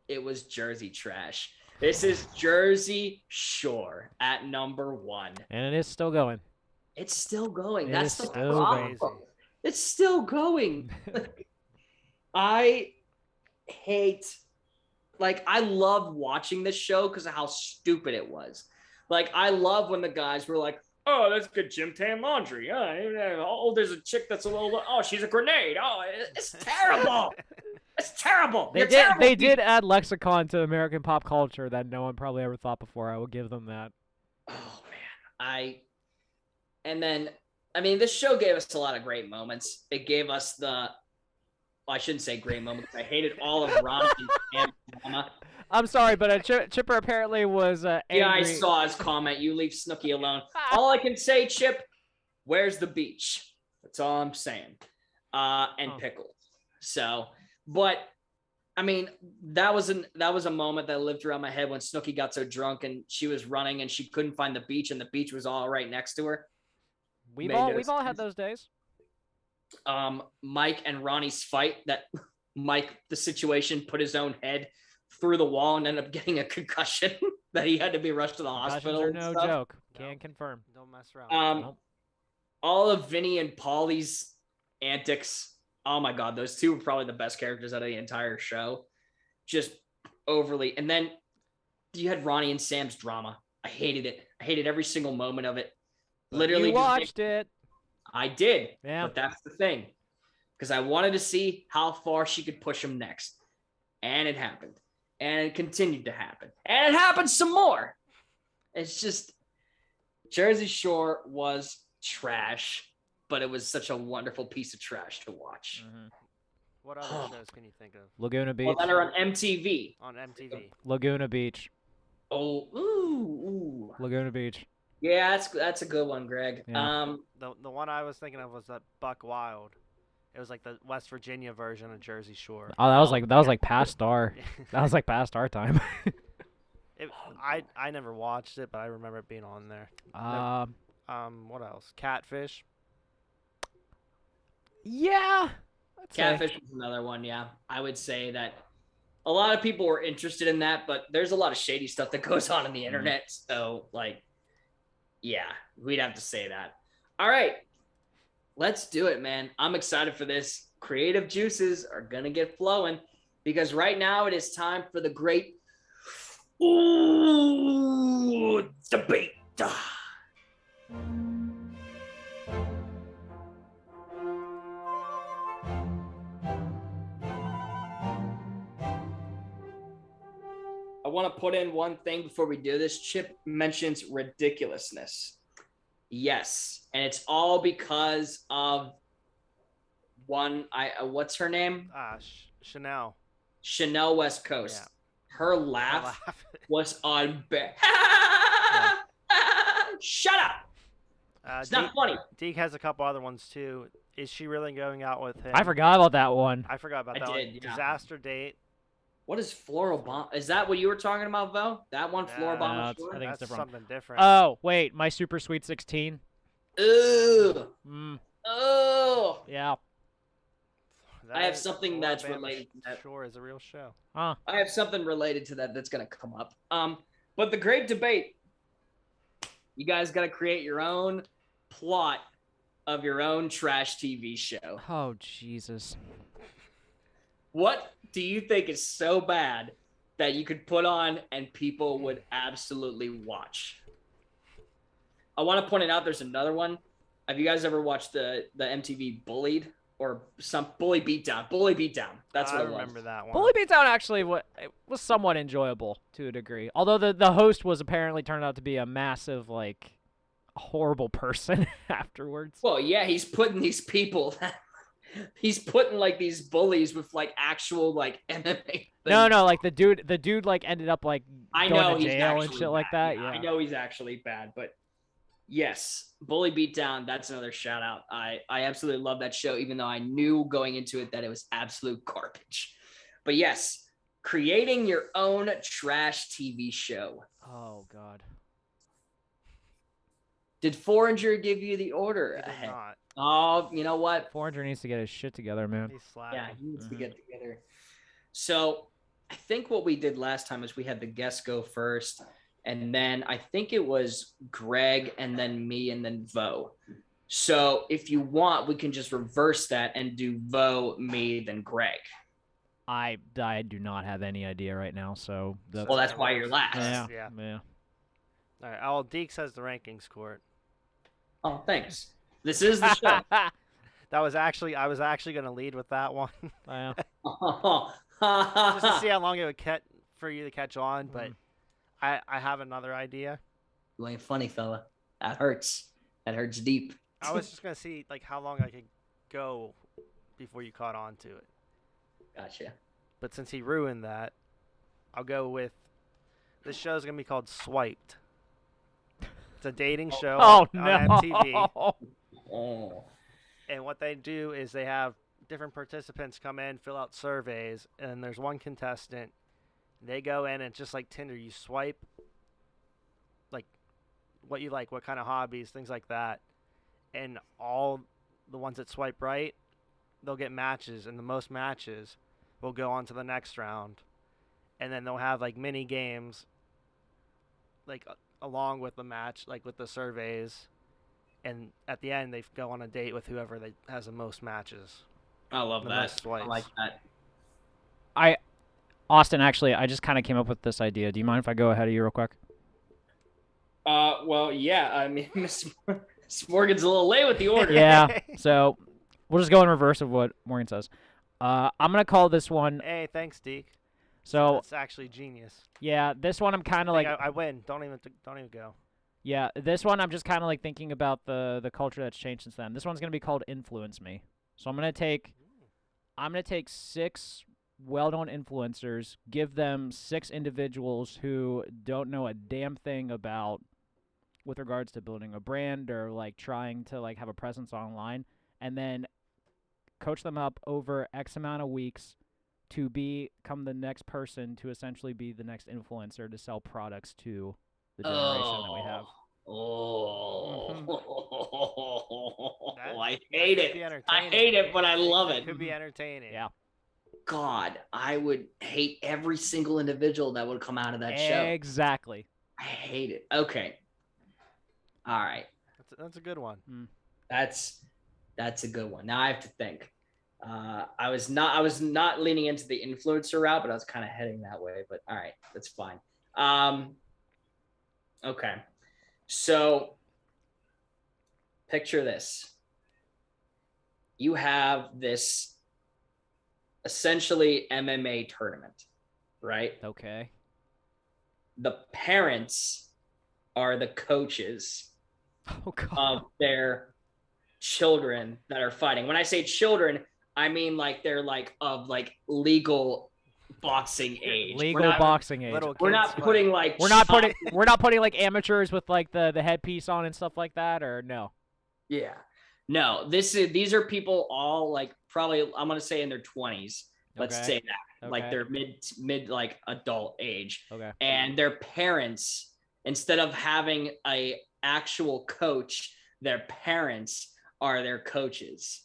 it was Jersey trash. This is Jersey Shore at number 1. And it is still going. It's still going. It That's is the still problem. going. It's still going. I hate, like, I loved watching this show because of how stupid it was. Like, I love when the guys were like, oh, that's good gym tan laundry. Oh, there's a chick that's a little, oh, she's a grenade. Oh, it's terrible. It's terrible. They You're did. terrible They people. did add lexicon to American pop culture that no one probably ever thought before. I will give them that. Oh man, I mean, this show gave us a lot of great moments. It gave us well, I shouldn't say great moments. I hated all of Ron and drama. I'm sorry, but Chipper apparently was angry. Yeah, I saw his comment. You leave Snooki alone. All I can say, Chip, where's the beach? That's all I'm saying. And pickles. So, but I mean, that was a moment that lived around my head when Snooki got so drunk and she was running and she couldn't find the beach and the beach was all right next to her. We've all had those days. Mike and Ronnie's fight that Mike, the situation, put his own head through the wall and ended up getting a concussion that he had to be rushed to the hospital. Concussions are no joke. Can confirm. Don't mess around. All of Vinny and Paulie's antics. Oh my God, those two were probably the best characters out of the entire show. Just overly. And then you had Ronnie and Sam's drama. I hated it. I hated every single moment of it. Literally, You watched it. I did. Yeah. But that's the thing. Because I wanted to see how far she could push him next. And it happened. And it continued to happen. And it happened some more. It's just, Jersey Shore was trash, but it was such a wonderful piece of trash to watch. Mm-hmm. What other shows can you think of Laguna Beach. Well, that are on MTV. on MTV? Laguna Beach. Oh, ooh. Laguna Beach. Yeah, that's a good one, Greg. Yeah. The one I was thinking of was that Buck Wild. It was like the West Virginia version of Jersey Shore. Oh, that was like past our that was like past our time. I never watched it, but I remember it being on there. What else? Catfish. Yeah. Catfish was another one, yeah. I would say that a lot of people were interested in that, but there's a lot of shady stuff that goes on the internet. So, like, yeah, we'd have to say that. All right, let's do it, man. I'm excited for this. Creative juices are going to get flowing because right now it is time for the great debate. I want to put in one thing before we do this. Chip mentions ridiculousness. Yes, and it's all because of one. What's her name? Chanel. Chanel West Coast. Yeah. Her laugh was unbearable. Shut up. It's not funny. Deke has a couple other ones too. Is she really going out with him? I forgot about that one. I forgot about that did, one. yeah. Disaster date. What is floral bomb? Is that what you were talking about, Vo? That one, floral No, bomb? I was think short? it's That's different. something different. Oh, wait, my Super Sweet 16. Ugh. Mm, Oh. yeah. I have something that's related to that. Sure is a real show. Huh. I have something related to that that's going to come up. But the great debate, you guys got to create your own plot of your own trash TV show. Oh, Jesus. What do you think is so bad that you could put on and people would absolutely watch? I want to point it out. There's another one. Have you guys ever watched the MTV Bullied or some Bully Beatdown? Bully Beatdown. That's what it was. I remember that one. Bully Beatdown actually it was somewhat enjoyable to a degree. Although the host was apparently turned out to be a massive, like, horrible person afterwards. Well, yeah, he's putting these people... He's putting like these bullies with like actual like MMA things. No, like the dude like ended up like going to jail and shit bad. like that. Yeah, I know he's actually bad, but yes, Bully Beatdown, that's another shout out. I absolutely love that show, even though I knew going into it that it was absolute garbage. But yes, creating your own trash TV show. Oh God. Did Foreigner give you the order? He did not. Oh, you know what? Foreigner needs to get his shit together, man. He's slacking. Yeah, he needs to get together. So I think what we did last time is we had the guests go first, and then I think it was Greg and then me and then Vo. So if you want, we can just reverse that and do Vo, me, then Greg. I do not have any idea right now, so Well, that's why you're last. yeah. All right. Oh, Deke says the rankings court. Oh, thanks. This is the show. I was actually going to lead with that one. Yeah. Just to see how long it would for you to catch on, but I have another idea. You ain't funny, fella. That hurts. That hurts deep. I was just going to see like how long I could go before you caught on to it. Gotcha. But since he ruined that, I'll go with this show's going to be called Swiped. It's a dating show on MTV. Oh. And what they do is they have different participants come in, fill out surveys, and there's one contestant. They go in and just like Tinder, you swipe like what you like, what kind of hobbies, things like that. And all the ones that swipe right, they'll get matches, and the most matches will go on to the next round. And then they'll have like mini games like along with the match, like with the surveys. And at the end, they go on a date with whoever has the most matches. I love that. I like that. Austin, actually, I just kind of came up with this idea. Do you mind if I go ahead of you real quick? Well, yeah. I mean, Miss Morgan's a little late with the order. Yeah. So we'll just go in reverse of what Morgan says. I'm gonna call this one. Hey, thanks, Deke. So it's actually genius. Yeah, this one I'm kind of like. I win. Don't even go. Yeah, this one I'm just kind of like thinking about the culture that's changed since then. This one's gonna be called Influence Me. So I'm gonna take 6 well-known influencers, give them 6 individuals who don't know a damn thing about with regards to building a brand or like trying to like have a presence online, and then coach them up over X amount of weeks to become the next person to essentially be the next influencer to sell products to the generation that we have. I hate it. I hate it, but I love it. It could be entertaining. Yeah. God, I would hate every single individual that would come out of that show. Exactly. I hate it. Okay. All right. That's a good one. That's a good one. Now I have to think. I was not leaning into the influencer route, but I was kind of heading that way. But all right, that's fine. Okay. So picture this. You have this essentially MMA tournament, right? Okay. The parents are the coaches of their children that are fighting. When I say children, I mean like they're like of like legal boxing age. Boxing age. We're not putting like we're not putting like amateurs with like the headpiece on and stuff like that, or no. Yeah. No, these are people all like probably I'm gonna say in their 20s. Let's say that. Okay. Like they're mid like adult age. Okay. And their parents, instead of having a actual coach, their parents are their coaches.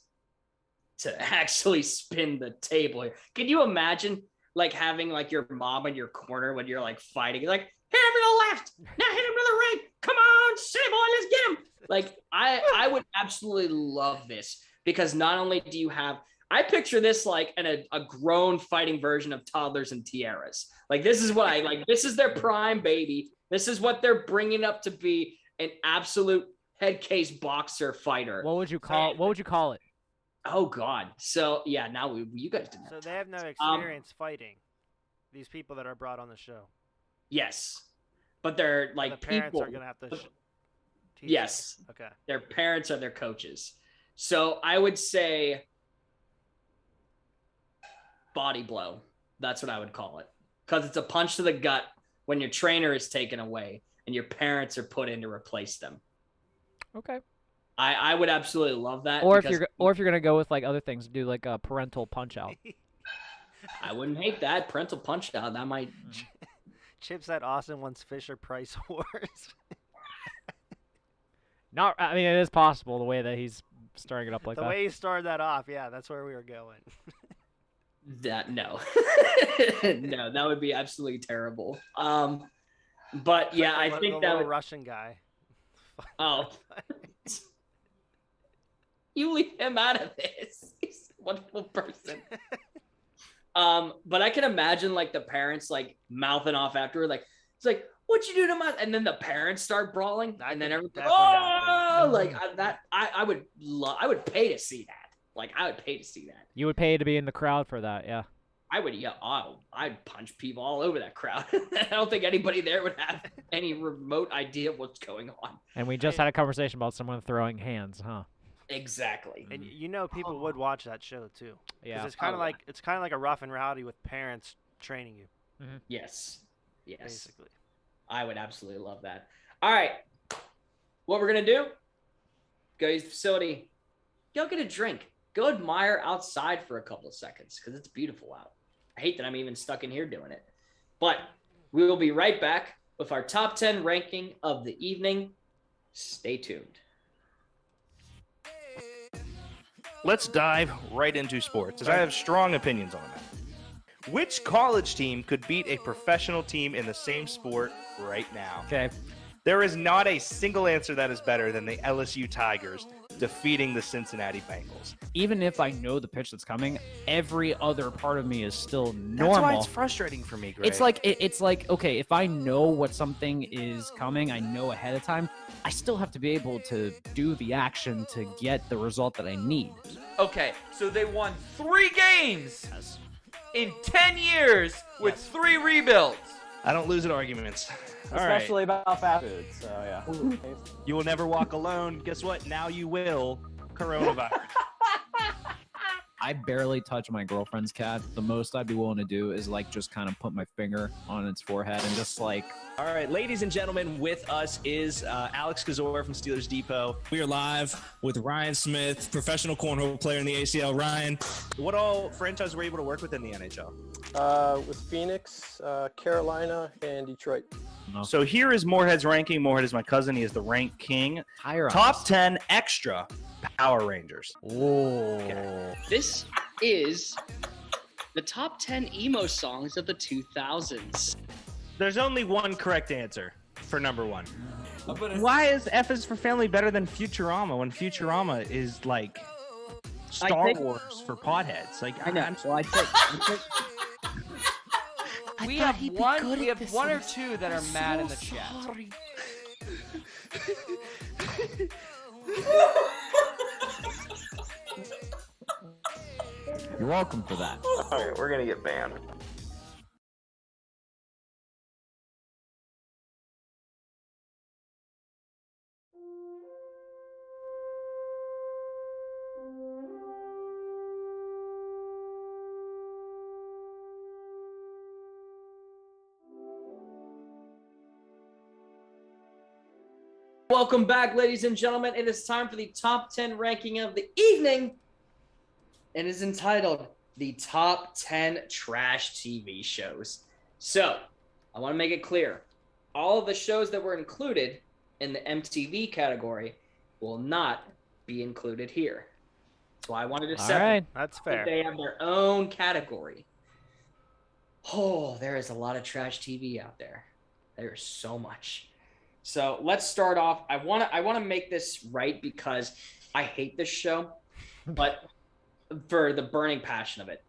to actually spin the table here. Can you imagine like having like your mom in your corner when you're like fighting? You're like, hit him to the left, now hit him to the right. Come on, city boy, let's get him. Like I would absolutely love this because not only do you have, I picture this like a grown fighting version of Toddlers and Tiaras. Like this is what I like. This is their prime baby. This is what they're bringing up to be an absolute head case boxer fighter. What would you call it? Oh God. So yeah, now you guys didn't. So they have no experience fighting. These people that are brought on the show. Yes, but they're like the parents people. are gonna have to. Teach Yes. them. Okay. Their parents are their coaches. So I would say body blow. That's what I would call it, because it's a punch to the gut when your trainer is taken away and your parents are put in to replace them. Okay. I would absolutely love that. Or if you're gonna go with like other things, do like a parental punch out. I wouldn't hate that parental punch out. That might. Chip said Austin wants Fisher Price Wars. Not, I mean, it is possible the way that he's starting it up like the that. The way he started that off, yeah, that's where we were going. No, no, that would be absolutely terrible. But yeah, I think that would... Russian guy. Oh, you leave him out of this. He's a wonderful person. But I can imagine like the parents like mouthing off afterward, like it's like, "What'd you do to my?" And then the parents start brawling, and then everyone, oh, like I would pay to see that. Like I would pay to see that. You would pay to be in the crowd for that, yeah. I would, yeah. I'd punch people all over that crowd. I don't think anybody there would have any remote idea of what's going on. And we just had a conversation about someone throwing hands, huh? Exactly. And you know, people would watch that show too. Yeah. It's kind of like a Rough and Rowdy with parents training you. Mm-hmm. Yes. Yes. Basically. I would absolutely love that. All right. What we're gonna do? Go use the facility. Go get a drink. Go admire outside for a couple of seconds because it's beautiful out. I hate that I'm even stuck in here doing it. But we will be right back with our top 10 ranking of the evening. Stay tuned. Let's dive right into sports, as I have strong opinions on that. Which college team could beat a professional team in the same sport right now? Okay. There is not a single answer that is better than the LSU Tigers defeating the Cincinnati Bengals. Even if I know the pitch that's coming, every other part of me is still normal. That's why it's frustrating for me, Greg. It's like okay, if I know what something is coming, I know ahead of time, I still have to be able to do the action to get the result that I need. Okay, so they won 3 games in 10 years with 3 rebuilds. I don't lose at arguments. Especially about fast food, so yeah. You will never walk alone. Guess what? Now you will. Coronavirus. I barely touch my girlfriend's cat. The most I'd be willing to do is like just kind of put my finger on its forehead and just like. All right, ladies and gentlemen, with us is Alex Kazor from Steelers Depot. We are live with Ryan Smith, professional cornhole player in the ACL. Ryan, what all franchises were you able to work with in the NHL? With Phoenix, Carolina, and Detroit. No. So here is Moorhead's ranking. Moorhead is my cousin. He is the rank king. Top 10 extra Power Rangers. Oh. Okay. This is the top 10 emo songs of the 2000s. There's only one correct answer for number 1. Why is F is for Family better than Futurama when Futurama is like Star Wars for potheads? Like I know. So I think we have one or two that are mad in the chat. You're welcome for that. All right, we're gonna get banned. Welcome back, ladies and gentlemen. It is time for the top 10 ranking of the evening. And is entitled the top 10 trash TV shows. So I want to make it clear. All of the shows that were included in the MTV category will not be included here. So I wanted to All separate. right. That's fair. They have their own category. Oh, there is a lot of trash TV out there. There's so much. So let's start off. I want to make this right because I hate this show, but for the burning passion of it.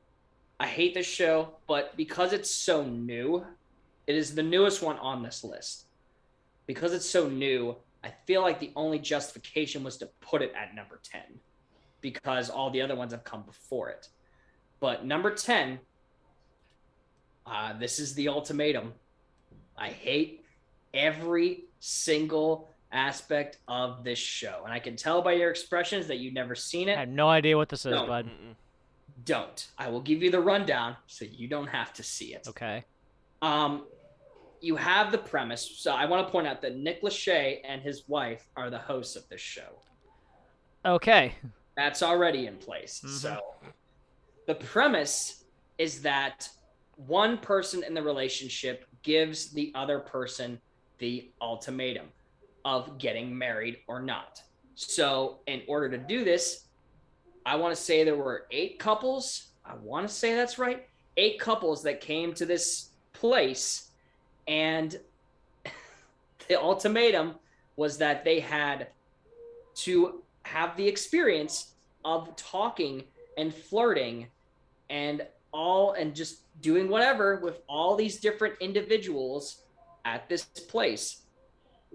I hate this show, but because it's so new, it is the newest one on this list. Because it's so new, I feel like the only justification was to put it at number 10 because all the other ones have come before it. But number 10, this is the ultimatum. I hate every single aspect of this show. And I can tell by your expressions that you've never seen it. I have no idea what this is, bud. Don't. I will give you the rundown so you don't have to see it. Okay. You have the premise. So I want to point out that Nick Lachey and his wife are the hosts of this show. Okay. That's already in place. Mm-hmm. So the premise is that one person in the relationship gives the other person the ultimatum of getting married or not. So in order to do this, I want to say there were 8 couples. I want to say that's right. 8 couples that came to this place, and the ultimatum was that they had to have the experience of talking and flirting and just doing whatever with all these different individuals at this place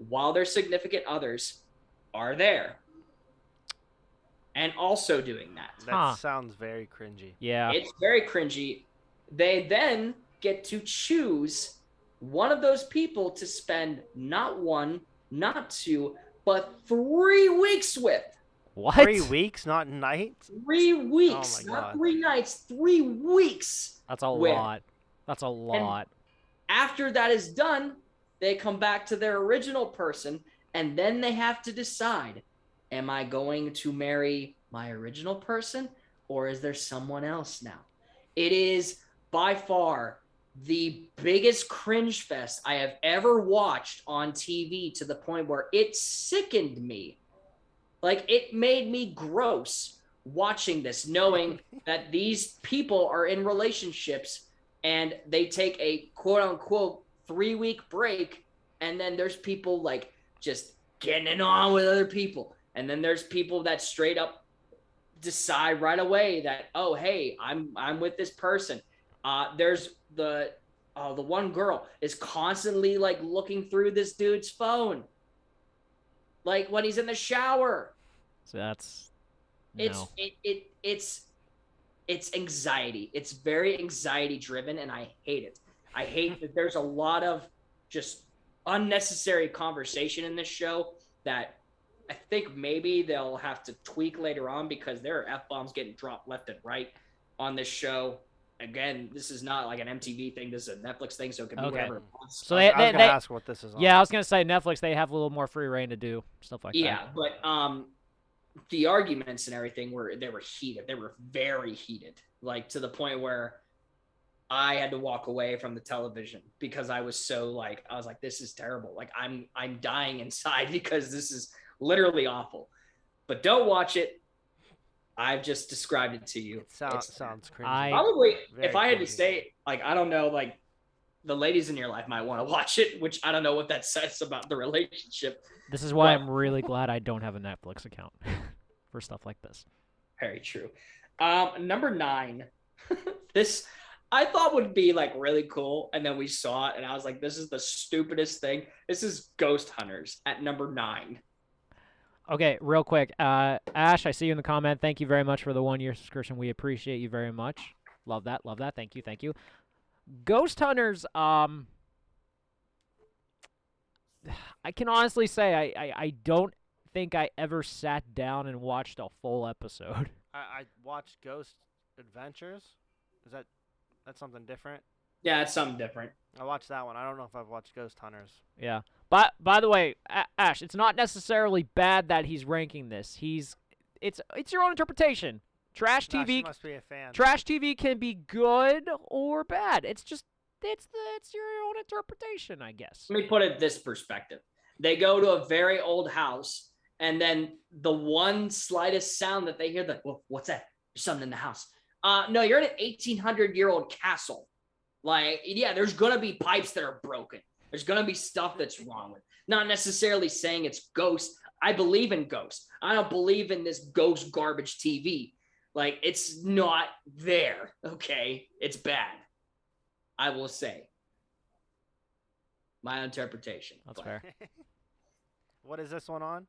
while their significant others are there. And also doing that. That sounds very cringy. Yeah. It's very cringy. They then get to choose one of those people to spend not 1, not 2, but 3 weeks with. What? 3 weeks, not nights? 3 weeks. Oh my not God. 3 nights, 3 weeks. That's a lot. That's a lot. And after that is done, they come back to their original person, and then they have to decide, am I going to marry my original person, or is there someone else now? It is by far the biggest cringe fest I have ever watched on TV, to the point where it sickened me. Like, it made me gross watching this, knowing that these people are in relationships and they take a quote unquote 3-week break, and then there's people like just getting it on with other people. And then there's people that straight up decide right away that, oh, hey, I'm with this person. There's the one girl is constantly like looking through this dude's phone, like when he's in the shower. So that's it's anxiety. It's very anxiety driven, and I hate it. I hate that there's a lot of just unnecessary conversation in this show that I think maybe they'll have to tweak later on, because there are F-bombs getting dropped left and right on this show. Again, this is not like an MTV thing. This is a Netflix thing, so it can be whatever it wants. So I was going to ask what this is on. Yeah, I was going to say Netflix, they have a little more free reign to do stuff like that. Yeah, but the arguments and everything were heated. They were very heated, like to the point where I had to walk away from the television because I was like, this is terrible. Like I'm dying inside because this is literally awful. But don't watch it. I've just described it to you. It sounds cringy. Probably, Very if I had to cringy. say, like, I don't know, like the ladies in your life might want to watch it, which I don't know what that says about the relationship. This is why I'm really glad I don't have a Netflix account for stuff like this. Very true. Number 9, this I thought would be like really cool, and then we saw it, and I was like, this is the stupidest thing. This is Ghost Hunters at number 9. Okay, real quick. Ash, I see you in the comment. Thank you very much for the 1-year subscription. We appreciate you very much. Love that. Love that. Thank you. Thank you. Ghost Hunters, I can honestly say I don't think I ever sat down and watched a full episode. I watched Ghost Adventures. Is that's something different? Yeah, it's something different. I watched that one. I don't know if I've watched Ghost Hunters. Yeah. But by the way, Ash, it's not necessarily bad that he's ranking this. It's your own interpretation. Trash Gosh, TV you must be a fan. Trash TV can be good or bad. It's your own interpretation, I guess. Let me put it this perspective. They go to a very old house, And then the one slightest sound that they hear, well, what's that? There's something in the house. No, you're in an 1,800-year-old castle. Like, yeah, there's going to be pipes that are broken. There's going to be stuff that's wrong with it. Not necessarily saying it's ghosts. I believe in ghosts. I don't believe in this ghost garbage TV. Like, it's not there, okay? It's bad. I will say. My interpretation. That's fair. What is this one on?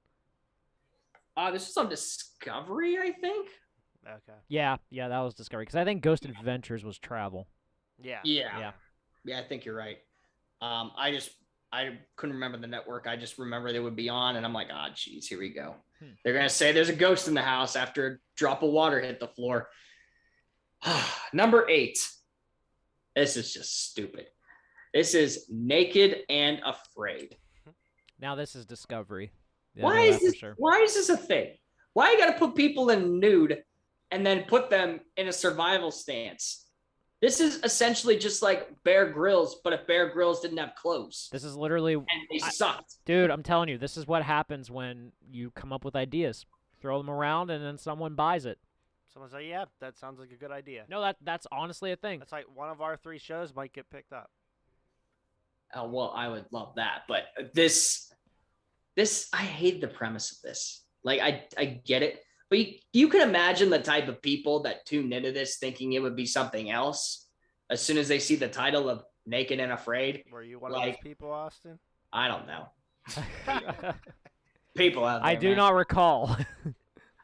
This is on Discovery, I think. Okay. Yeah, that was Discovery. Because I think Ghost Adventures was Travel. Yeah. Yeah, I think you're right. I couldn't remember the network. I just remember they would be on, and I'm like, geez, here we go. They're gonna say there's a ghost in the house after a drop of water hit the floor. Number 8. This is just stupid. This is Naked and Afraid. Now this is Discovery. Yeah, why is this? Sure. Why is this a thing? Why you gotta put people in nude and then put them in a survival stance? This is essentially just like Bear Grylls, but if Bear Grylls didn't have clothes. This is literally... And they sucked. Dude, I'm telling you, this is what happens when you come up with ideas. Throw them around, and then someone buys it. Someone's like, yeah, that sounds like a good idea. No, that's honestly a thing. That's like one of our 3 shows might get picked up. Oh, well, I would love that. But this, I hate the premise of this. Like, I get it. But you can imagine the type of people that tune into this thinking it would be something else as soon as they see the title of Naked and Afraid. Were you one of those people, Austin? I don't know. People out there, I do not recall.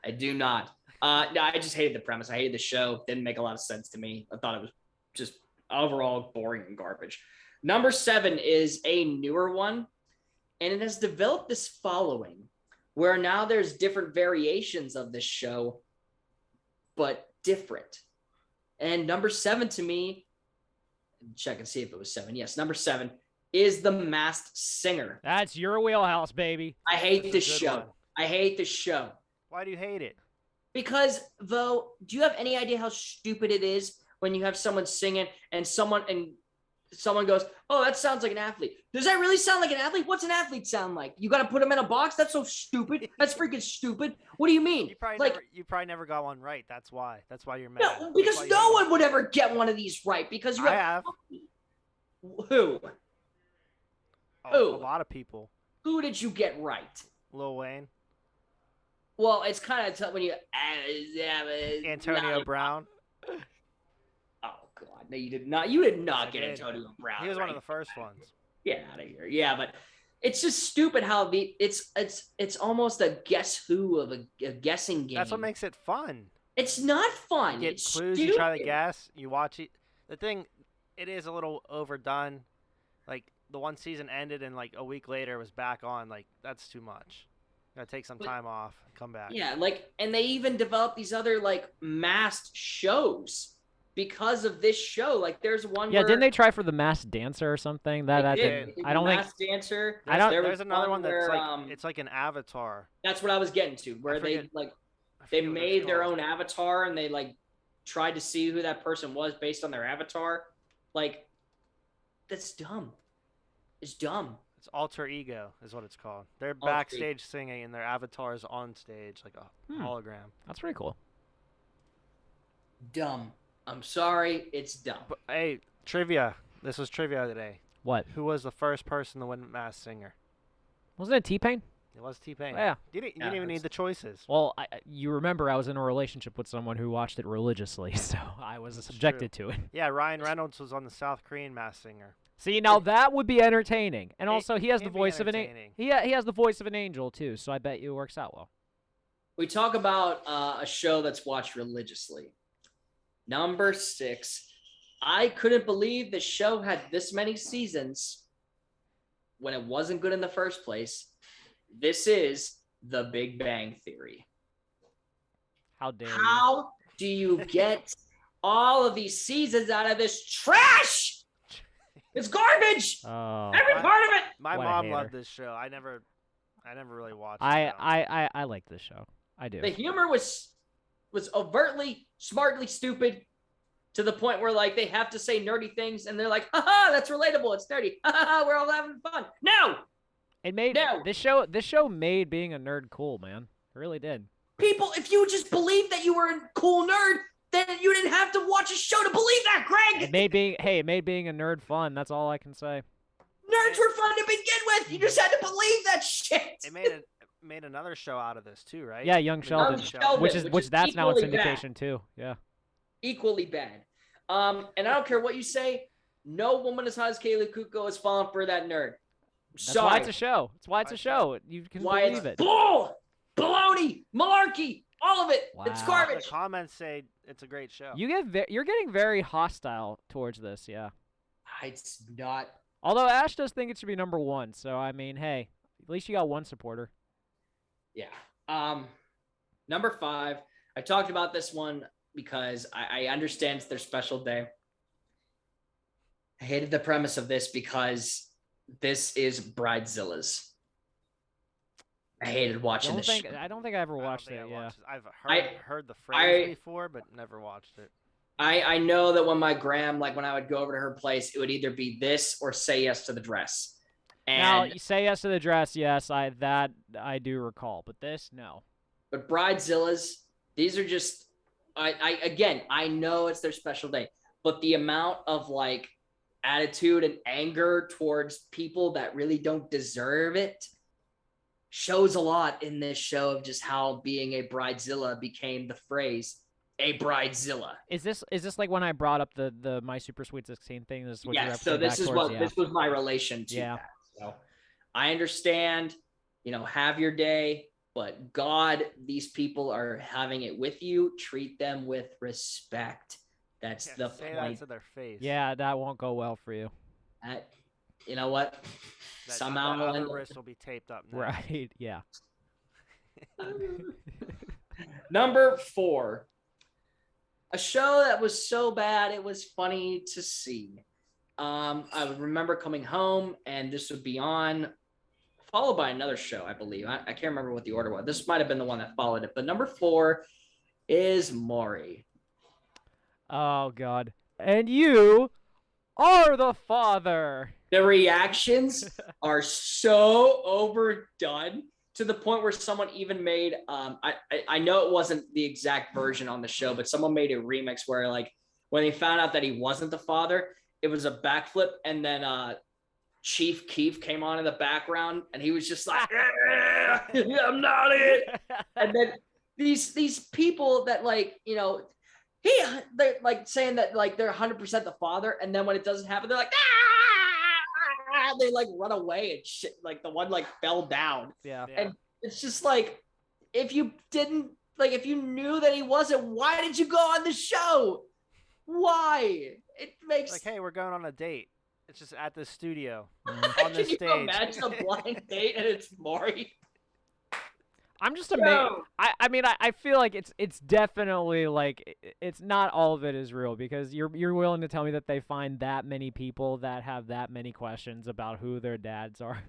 I do not. No, I just hated the premise. I hated the show. Didn't make a lot of sense to me. I thought it was just overall boring and garbage. Number 7 is a newer one, and it has developed this following where now there's different variations of this show, but different. And number 7 to me, check and see if it was 7. Yes, number 7 is The Masked Singer. That's your wheelhouse, baby. I hate this show. I hate this show. Why do you hate it? Because, though, do you have any idea how stupid it is when you have someone singing and someone goes, oh, that sounds like an athlete. Does that really sound like an athlete? What's an athlete sound like? You got to put them in a box? That's so stupid. That's freaking stupid. What do you mean? You probably never got one right. That's why. That's why you're mad. No, because no one would ever get one of these right. Because I have. Who? A lot of people. Who did you get right? Lil Wayne. Well, it's kind of tough when you... Antonio Brown. Oh, God. No, you did not. You did not get Antonio Brown. He was one of the first ones. Get out of here. Yeah, but it's just stupid how it's almost a guess who of a guessing game. That's what makes it fun. It's not fun. You get it's clues, stupid. you try to guess, you watch it. The thing, it is a little overdone. Like, the one season ended and, like, a week later it was back on. Like, that's too much. Gotta take some time off and come back. Yeah, like, and they even developed these other, like, masked shows because of this show. Like, there's one where... didn't they try for the Masked Dancer or something? That didn't. I don't think... Masked Dancer. There's another one that's like, it's like an avatar. That's what I was getting to, where they, like, they made their own avatar and they, like, tried to see who that person was based on their avatar. Like, that's dumb. It's dumb. It's alter ego is what it's called. They're backstage singing and their avatars on stage like a hologram. That's pretty cool. Dumb. I'm sorry, it's dumb. But, hey, trivia. This was trivia today. What? Who was the first person to win Masked Singer? Wasn't it T-Pain? It was T-Pain. Yeah. You didn't even need the choices. Well, you remember I was in a relationship with someone who watched it religiously, so I was subjected to it. Yeah, Ryan Reynolds was on the South Korean Masked Singer. See, now that would be entertaining, and also he has the voice of an he has the voice of an angel too. So I bet you it works out well. We talk about a show that's watched religiously. Number 6. I couldn't believe the show had this many seasons when it wasn't good in the first place. This is The Big Bang Theory. How dare you? How do you get all of these seasons out of this trash? It's garbage. Every part of it. My mom loved this show. I never really watched it. I like this show. I do. The humor was overtly, smartly stupid to the point where, like, they have to say nerdy things and they're like, haha, that's relatable. It's nerdy. Haha, we're all having fun. No. It made this show made being a nerd cool, man. It really did. People, if you just believed that you were a cool nerd, then you didn't have to watch a show to believe that, Greg. It made being a nerd fun. That's all I can say. Nerds were fun to begin with. You just had to believe that shit. It made another show out of this too, right? Yeah, Young Sheldon, which that's now in syndication too. Yeah. Equally bad. And I don't care what you say. No woman as hot as Kaylee Kuko has fallen for that nerd. That's why it's a show. That's why it's a show. You can believe it. Bull, baloney, malarkey, all of it. Wow. It's garbage. The comments say it's a great show. You're getting very hostile towards this, yeah. It's not. Although Ash does think it should be number 1, so I mean, hey, at least you got one supporter. Yeah. Number 5. I talked about this one because I understand it's their special day. I hated the premise of this because this is Bridezilla's. I hated watching this show. I don't think I ever watched it, yeah. I've heard the phrase before, but never watched it. I know that when my gram, like when I would go over to her place, it would either be this or Say Yes to the Dress. And now, you Say Yes to the Dress, yes, I do recall, but this, no. But Bridezilla's, these are just, again, I know it's their special day, but the amount of like attitude and anger towards people that really don't deserve it shows a lot in this show of just how being a Bridezilla became the phrase a Bridezilla. Is this like when I brought up the My Super Sweet 16 thing? This is what yes, so this was my relation to that. So I understand, have your day, but God, these people are having it with you. Treat them with respect. That's the say point. That to their face. Yeah, that won't go well for you. You know what? Somehow the other wrist will be taped up now. Right, yeah. Number 4. A show that was so bad it was funny to see. I would remember coming home and this would be on, followed by another show, I believe. I can't remember what the order was. This might have been the one that followed it. But number 4 is Maury. Oh, God. And you are the father. The reactions are so overdone to the point where someone even made, I know it wasn't the exact version on the show, but someone made a remix where like when they found out that he wasn't the father, it was a backflip and then Chief Keef came on in the background and he was just like, I'm not it. And then these people that like, they're like saying that like they're 100% the father. And then when it doesn't happen, they're like, they like run away and shit. Like the one like fell down. Yeah. And it's just like, if you knew that he wasn't, why did you go on the show? Why? It makes like, hey, we're going on a date. It's just at the studio on the Can stage. you imagine a blind date and it's Maury? I'm just amazed. I mean, I feel like it's definitely like it's not all of it is real because you're willing to tell me that they find that many people that have that many questions about who their dads are.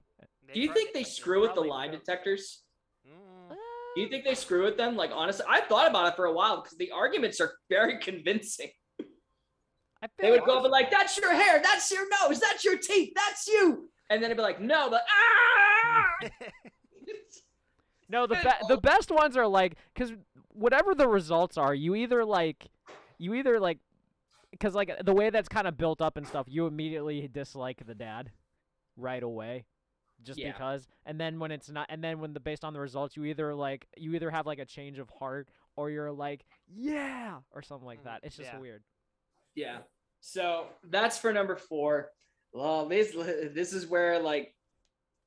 Do you think they screw with the lie detectors? Do you think they screw with them? Like, honestly, I thought about it for a while because the arguments are very convincing. They would go up and like, that's your hair, that's your nose, that's your teeth, that's you. And then it'd be like, no, but No, the best ones are like, because whatever the results are, you either like, because like the way that's kind of built up and stuff, you immediately dislike the dad right away, just because. And then when it's not, and then when based on the results, you either have like a change of heart or you're like, yeah, or something like that. It's just weird. Yeah. So that's for number 4. Well, this is where like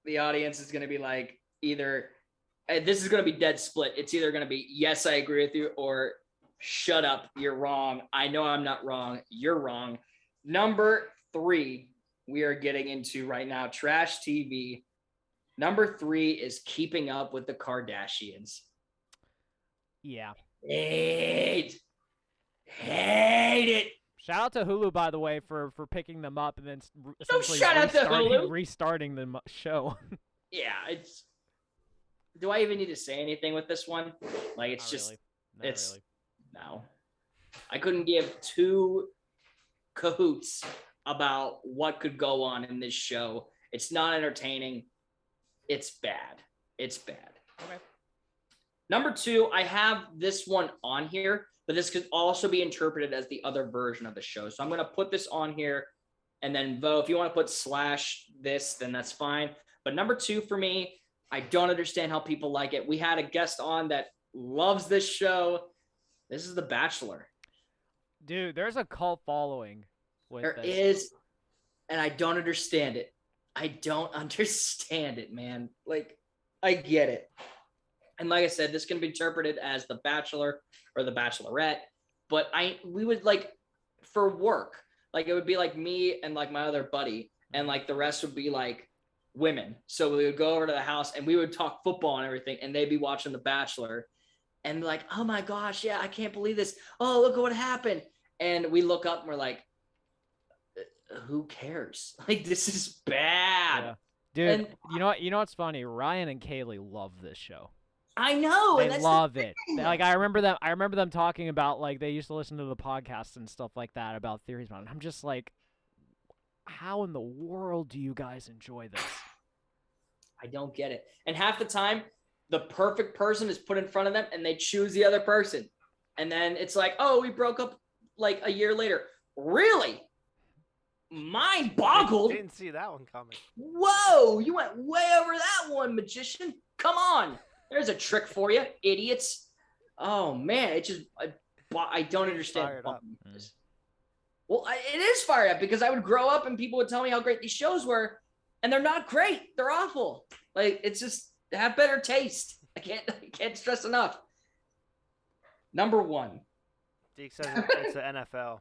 the audience is going to be like either. This is going to be dead split. It's either going to be, yes, I agree with you, or shut up, you're wrong. I know I'm not wrong. You're wrong. Number 3, we are getting into right now, trash TV. Number 3 is Keeping Up with the Kardashians. Yeah. Hate it. Shout out to Hulu, by the way, for picking them up and then restarting the show. Yeah, it's... Do I even need to say anything with this one? Like, it's no. I couldn't give 2 cahoots about what could go on in this show. It's not entertaining. It's bad. It's bad. Okay. Number 2, I have this one on here, but this could also be interpreted as the other version of the show. So I'm going to put this on here and then vote. If you want to put / this, then that's fine. But number 2 for me, I don't understand how people like it. We had a guest on that loves this show. This is The Bachelor. Dude, there's a cult following with There this. is, and I don't understand it. I don't understand it, man. Like, I get it. And like I said, this can be interpreted as The Bachelor or The Bachelorette, but we would like for work, like it would be like me and like my other buddy, and like the rest would be like women. So we would go over to the house and we would talk football and everything, and they'd be watching The Bachelor and be like, oh my gosh, yeah, I can't believe this. Oh, look at what happened. And we look up and we're like, who cares? Like, this is bad. Yeah. Dude, And you know what's funny? Ryan and Kaylee love this show. I know. They and that's love the it. thing. Like I remember them talking about like they used to listen to the podcast and stuff like that about theories about it. I'm just like, how in the world do you guys enjoy this? I don't get it. And half the time, the perfect person is put in front of them and they choose the other person. And then it's like, oh, we broke up like a year later. Really? Mind boggled. Didn't see that one coming. Whoa, you went way over that one, magician. Come on. There's a trick for you, idiots. Oh, man. It just, I don't understand. Fired up. Well, it is fired up because I would grow up and people would tell me how great these shows were, and they're not great. They're awful. Like, it's just, have better taste. I can't stress enough. Number 1. Deke says it's the NFL.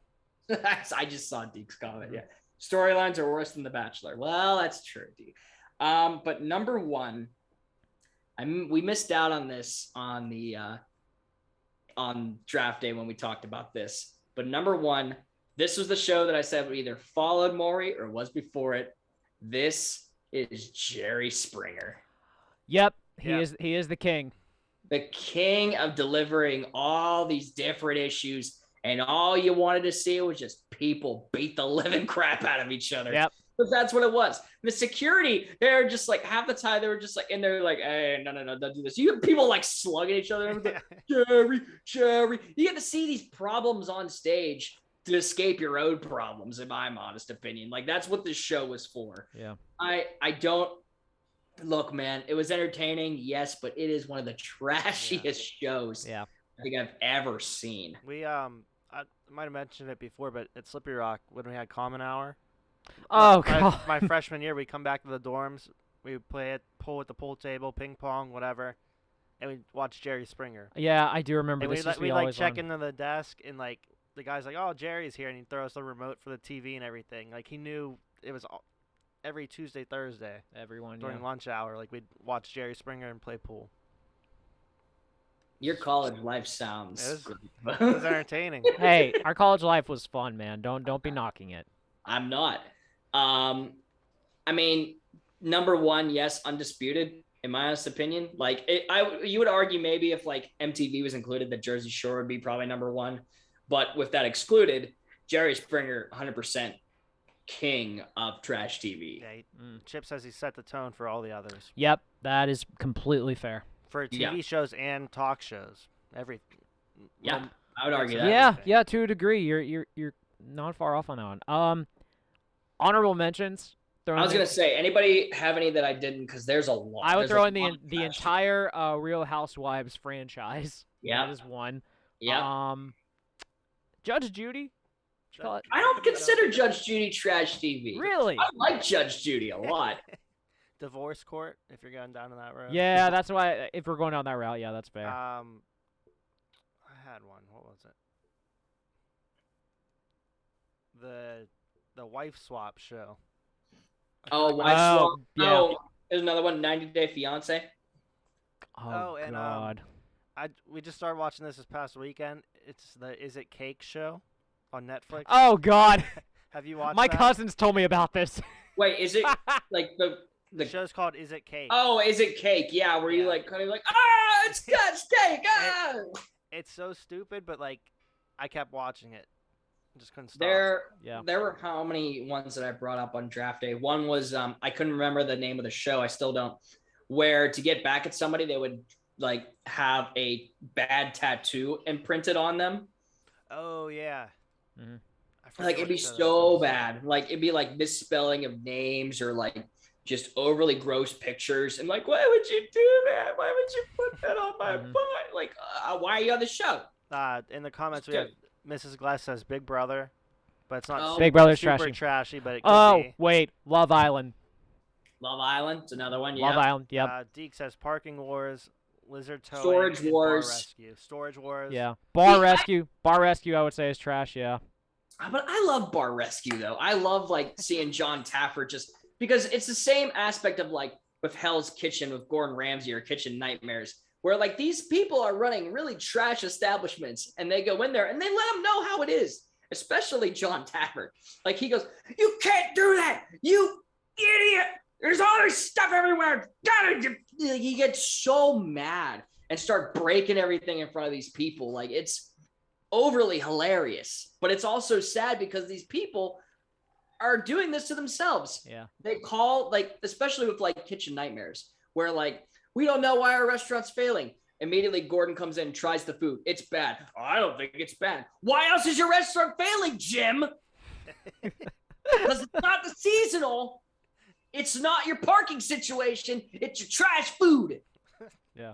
I just saw Deke's comment. Yeah. Storylines are worse than The Bachelor. Well, that's true, Deke. But number 1, we missed out on this on the on draft day when we talked about this. But number 1, this was the show that I said we either followed Maury or was before it. This is Jerry Springer. Yep, he is the king. The king of delivering all these different issues, and all you wanted to see was just people beat the living crap out of each other. Yep. But that's what it was. The security, they're just like half the time they were just like in there like, hey, no, don't do this. You have people like slugging each other. Jerry. You get to see these problems on stage to escape your own problems, in my honest opinion. Like, that's what this show was for. Yeah. I don't look, man, it was entertaining, yes, but it is one of the trashiest shows I think I've ever seen. We I might have mentioned it before, but at Slippery Rock when we had Common Hour. Oh god. My freshman year, we come back to the dorms, we would play at pool at the pool table, ping pong, whatever, and we watch Jerry Springer. Yeah, I do remember and this. We like check into the desk and like the guy's like, "Oh, Jerry's here," and he throws the remote for the TV and everything. Like he knew it was every Tuesday, Thursday, everyone during lunch hour. Like we'd watch Jerry Springer and play pool. Your college life sounds it was entertaining. Hey, our college life was fun, man. Don't be knocking it. I'm not. I mean, number 1, yes, undisputed in my honest opinion. Like you would argue maybe if like MTV was included, that Jersey Shore would be probably number 1. But with that excluded, Jerry Springer, 100% king of trash TV. Yeah, Chip says he set the tone for all the others. Yep, that is completely fair. For TV shows and talk shows, everything. Yeah, I would argue that. Yeah, to a degree, you're not far off on that one. Honorable mentions. I was gonna say, anybody have any that I didn't? Because there's a lot. I would throw in the entire Real Housewives franchise. Yeah, that is one. Yeah. Judge Judy. I don't consider Judge Judy trash TV. Really? I like Judge Judy a lot. Divorce Court, if you're going down that road. Yeah, that's why. If we're going down that route, yeah, that's fair. I had one. What was it? The wife swap show. Oh, wife swap. Yeah. Oh, there's another one. 90 Day Fiance. Oh and God. We just started watching this past weekend. It's the Is It Cake show on Netflix. Oh God. Have you watched? My that? cousins told me about this. Wait, is it like the show's called Is It Cake? Oh, Is It Cake? Yeah, where you like kind of like, it's cake. It's so stupid, but like I kept watching it. Just couldn't stop. There were how many ones that I brought up on draft day? One was I couldn't remember the name of the show. I still don't. where to get back at somebody, they would like have a bad tattoo imprinted on them. Oh yeah. Like it'd be so bad. Like it'd be like misspelling of names or like just overly gross pictures. And like, why would you do that? Why would you put that on my butt? Like, why are you on the show? In the comments we have Mrs. Glass says Big Brother, but it's not Big Brother's super trashy. But it could be. Wait, Love Island. Love Island, it's another one. Love Island, yep. Deke says Parking Wars, Lizard Towing, Storage Wars, Bar Rescue. Storage Wars. Yeah, Bar Rescue. Bar Rescue, I would say is trash. Yeah. But I love Bar Rescue though. I love like seeing John Taffer just because it's the same aspect of like with Hell's Kitchen with Gordon Ramsay or Kitchen Nightmares, where like these people are running really trash establishments and they go in there and they let them know how it is. Especially John Taffer. Like he goes, "You can't do that, you idiot! There's all this stuff everywhere." He gets so mad and start breaking everything in front of these people. Like it's overly hilarious, but it's also sad because these people are doing this to themselves. Yeah. They call like, especially with like Kitchen Nightmares, where like, we don't know why our restaurant's failing. Immediately Gordon comes in and tries the food. It's bad. Oh, I don't think it's bad. Why else is your restaurant failing, Jim? Because it's not the seasonal. It's not your parking situation. It's your trash food. Yeah.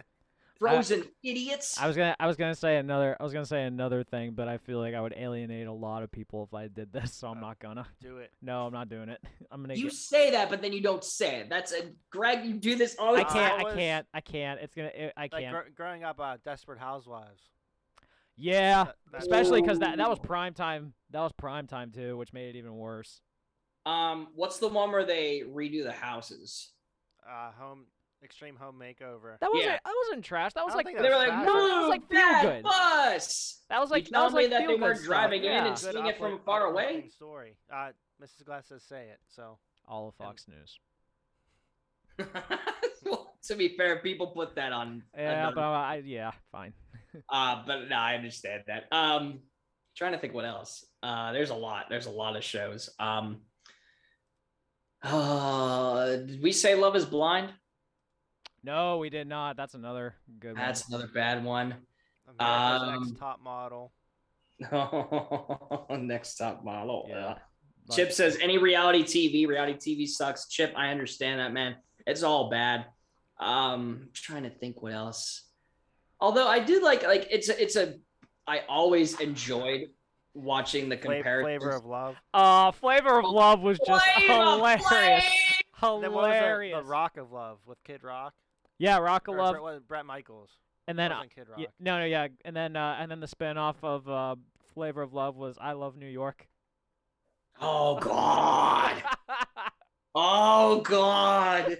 Frozen idiots. I was gonna say another thing, but I feel like I would alienate a lot of people if I did this, so I'm not gonna do it. No, I'm not doing it. I'm gonna. You say that, but then you don't say it. That's Greg. You do this all the time. I can't. It's gonna. I can't. Like growing up, Desperate Housewives. Yeah, especially because that was prime time. That was prime time too, which made it even worse. What's the one where they redo the houses? Extreme Home Makeover. That wasn't trash. That was like they were like, that was like feel good. Bus. That was like you tell me that they weren't driving in and seeing it from far away. Story. Mrs. Glass says say it. So all of Fox News. Well, to be fair, people put that on. Yeah, but fine. But no, I understand that. Trying to think what else. There's a lot. There's a lot of shows. Did we say Love Is Blind? No, we did not. That's another good one. That's another bad one. Next Top Model. Next Top Model. Yeah. Chip says any reality TV. Reality TV sucks. Chip, I understand that, man. It's all bad. Trying to think what else. Although I do like I always enjoyed watching the comparison. Flavor of Love. Flavor of Love was just hilarious. Hilarious. The Rock of Love with Kid Rock. Yeah, Rock of Love. Brett Michaels. And then Kid Rock. yeah, and then the spinoff of Flavor of Love was I Love New York. Oh God. Oh God.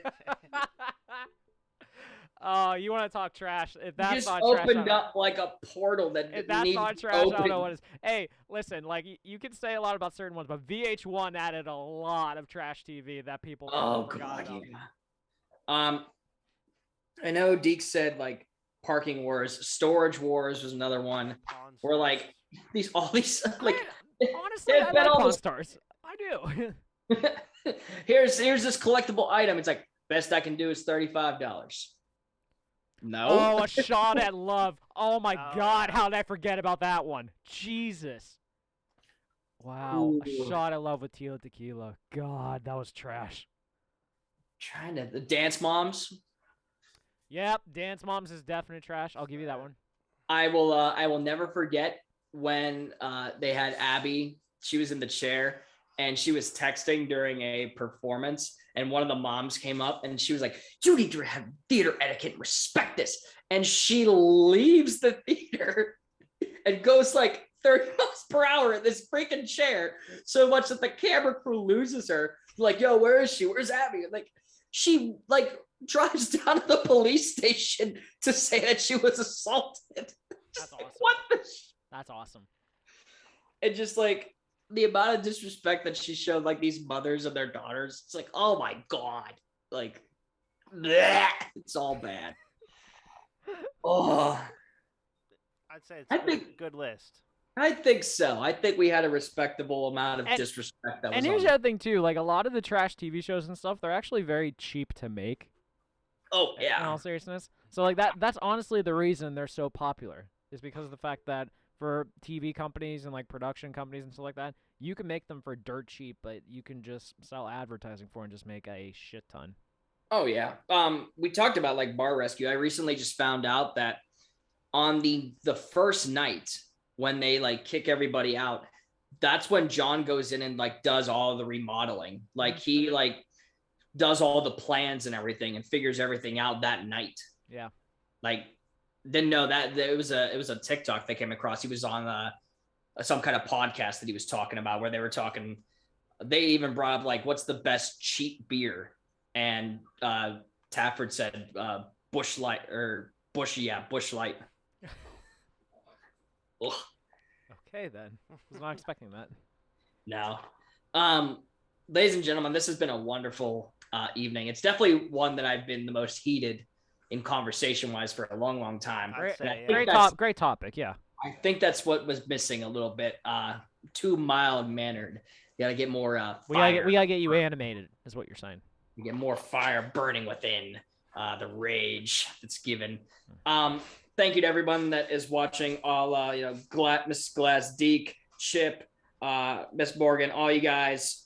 Oh, you want to talk trash? If that's just not opened trash, up like a portal that if that's not trash, I don't know what is. Hey, listen, like you can say a lot about certain ones, but VH1 added a lot of trash TV that people. Oh God, yeah. I know Deke said like Parking Wars, Storage Wars was another one. Where like all these like. Honestly, I like Pawn Stars. I do. Here's this collectible item. It's like best I can do is $35. No. Oh, a shot at love. Oh my God, how did I forget about that one? Jesus. Wow, a shot at love with Tila Tequila. God, that was trash. The Dance Moms. Yep, Dance Moms is definite trash. I'll give you that one. I will never forget when they had Abby. She was in the chair and she was texting during a performance, and one of the moms came up and she was like, "You need to have theater etiquette and respect this." And she leaves the theater and goes like 30 miles per hour in this freaking chair, so much that the camera crew loses her. Like, yo, where is she? Where's Abby? And like, she like drives down to the police station to say that she was assaulted. That's awesome. What the? That's awesome. And just like the amount of disrespect that she showed, like these mothers and their daughters, it's like, oh my God, like, bleh, it's all bad. Oh, I'd say it's a good list. I think so. I think we had a respectable amount of disrespect. That was and here's the other thing too, like a lot of the trash TV shows and stuff, they're actually very cheap to make. Oh yeah. In all seriousness, so like that's honestly the reason they're so popular is because of the fact that for TV companies and like production companies and stuff like that, you can make them for dirt cheap, but you can just sell advertising for and just make a shit ton. Oh yeah. We talked about like Bar Rescue. I recently just found out that on the first night when they like kick everybody out, that's when John goes in and like does all the remodeling. Like he like does all the plans and everything and figures everything out that night. Yeah. Like didn't know that it was a TikTok that came across. He was on some kind of podcast that he was talking about where they were talking. They even brought up like what's the best cheap beer, and Tafford said Busch Light or Busch Light. Ugh. Okay then, was not expecting that. No, ladies and gentlemen, this has been a wonderful evening. It's definitely one that I've been the most heated in conversation-wise for a long, long time. Great topic, yeah. I think that's what was missing a little bit. Too mild-mannered. You gotta get more fire. We gotta get you animated, is what you're saying. You get more fire burning within the rage that's given. Thank you to everyone that is watching. All Miss Glass, Deke, Chip, Miss Morgan, all you guys.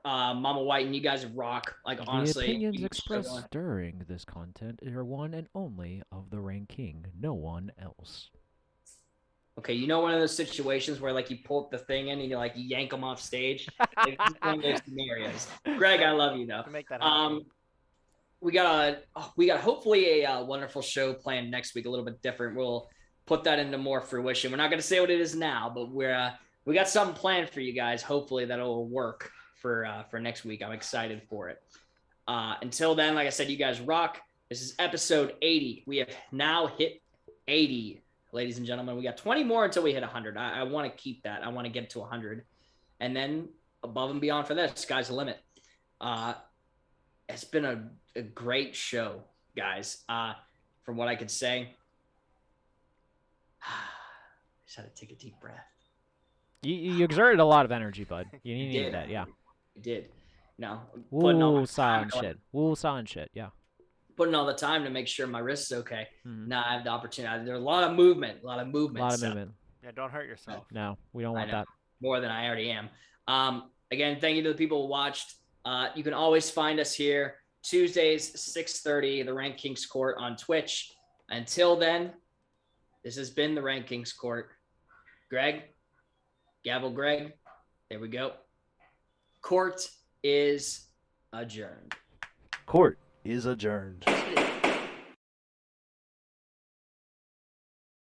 Mama White, and you guys rock. Like honestly, the opinions expressed during this content are one and only of the Rank King, no one else. Okay, you know one of those situations where like you pull the thing in and you like yank them off stage. Like, one of those scenarios. Greg, I love you though. Make that happen. We got hopefully a wonderful show planned next week, a little bit different. We'll put that into more fruition. We're not going to say what it is now, but we got something planned for you guys. Hopefully that'll work for next week. I'm excited for it. Until then, like I said, you guys rock. This is episode 80. We have now hit 80, ladies and gentlemen. We got 20 more until we hit 100. I want to keep that. I want to get to 100. And then above and beyond for that, sky's the limit. It's been a great show, guys. From what I could say, just had to take a deep breath. You exerted a lot of energy, bud. You needed that, yeah. You did. No. Woo, silent shit. Yeah. Putting all the time to make sure my wrist is okay. Now I have the opportunity. There's a lot of movement. Yeah, don't hurt yourself. No, we don't want that. More than I already am. Again, thank you to the people who watched. You can always find us here Tuesdays, 6:30, the RankKing's Court on Twitch. Until then, this has been the RankKing's Court. Greg, gavel Greg, there we go. Court is adjourned. Court is adjourned.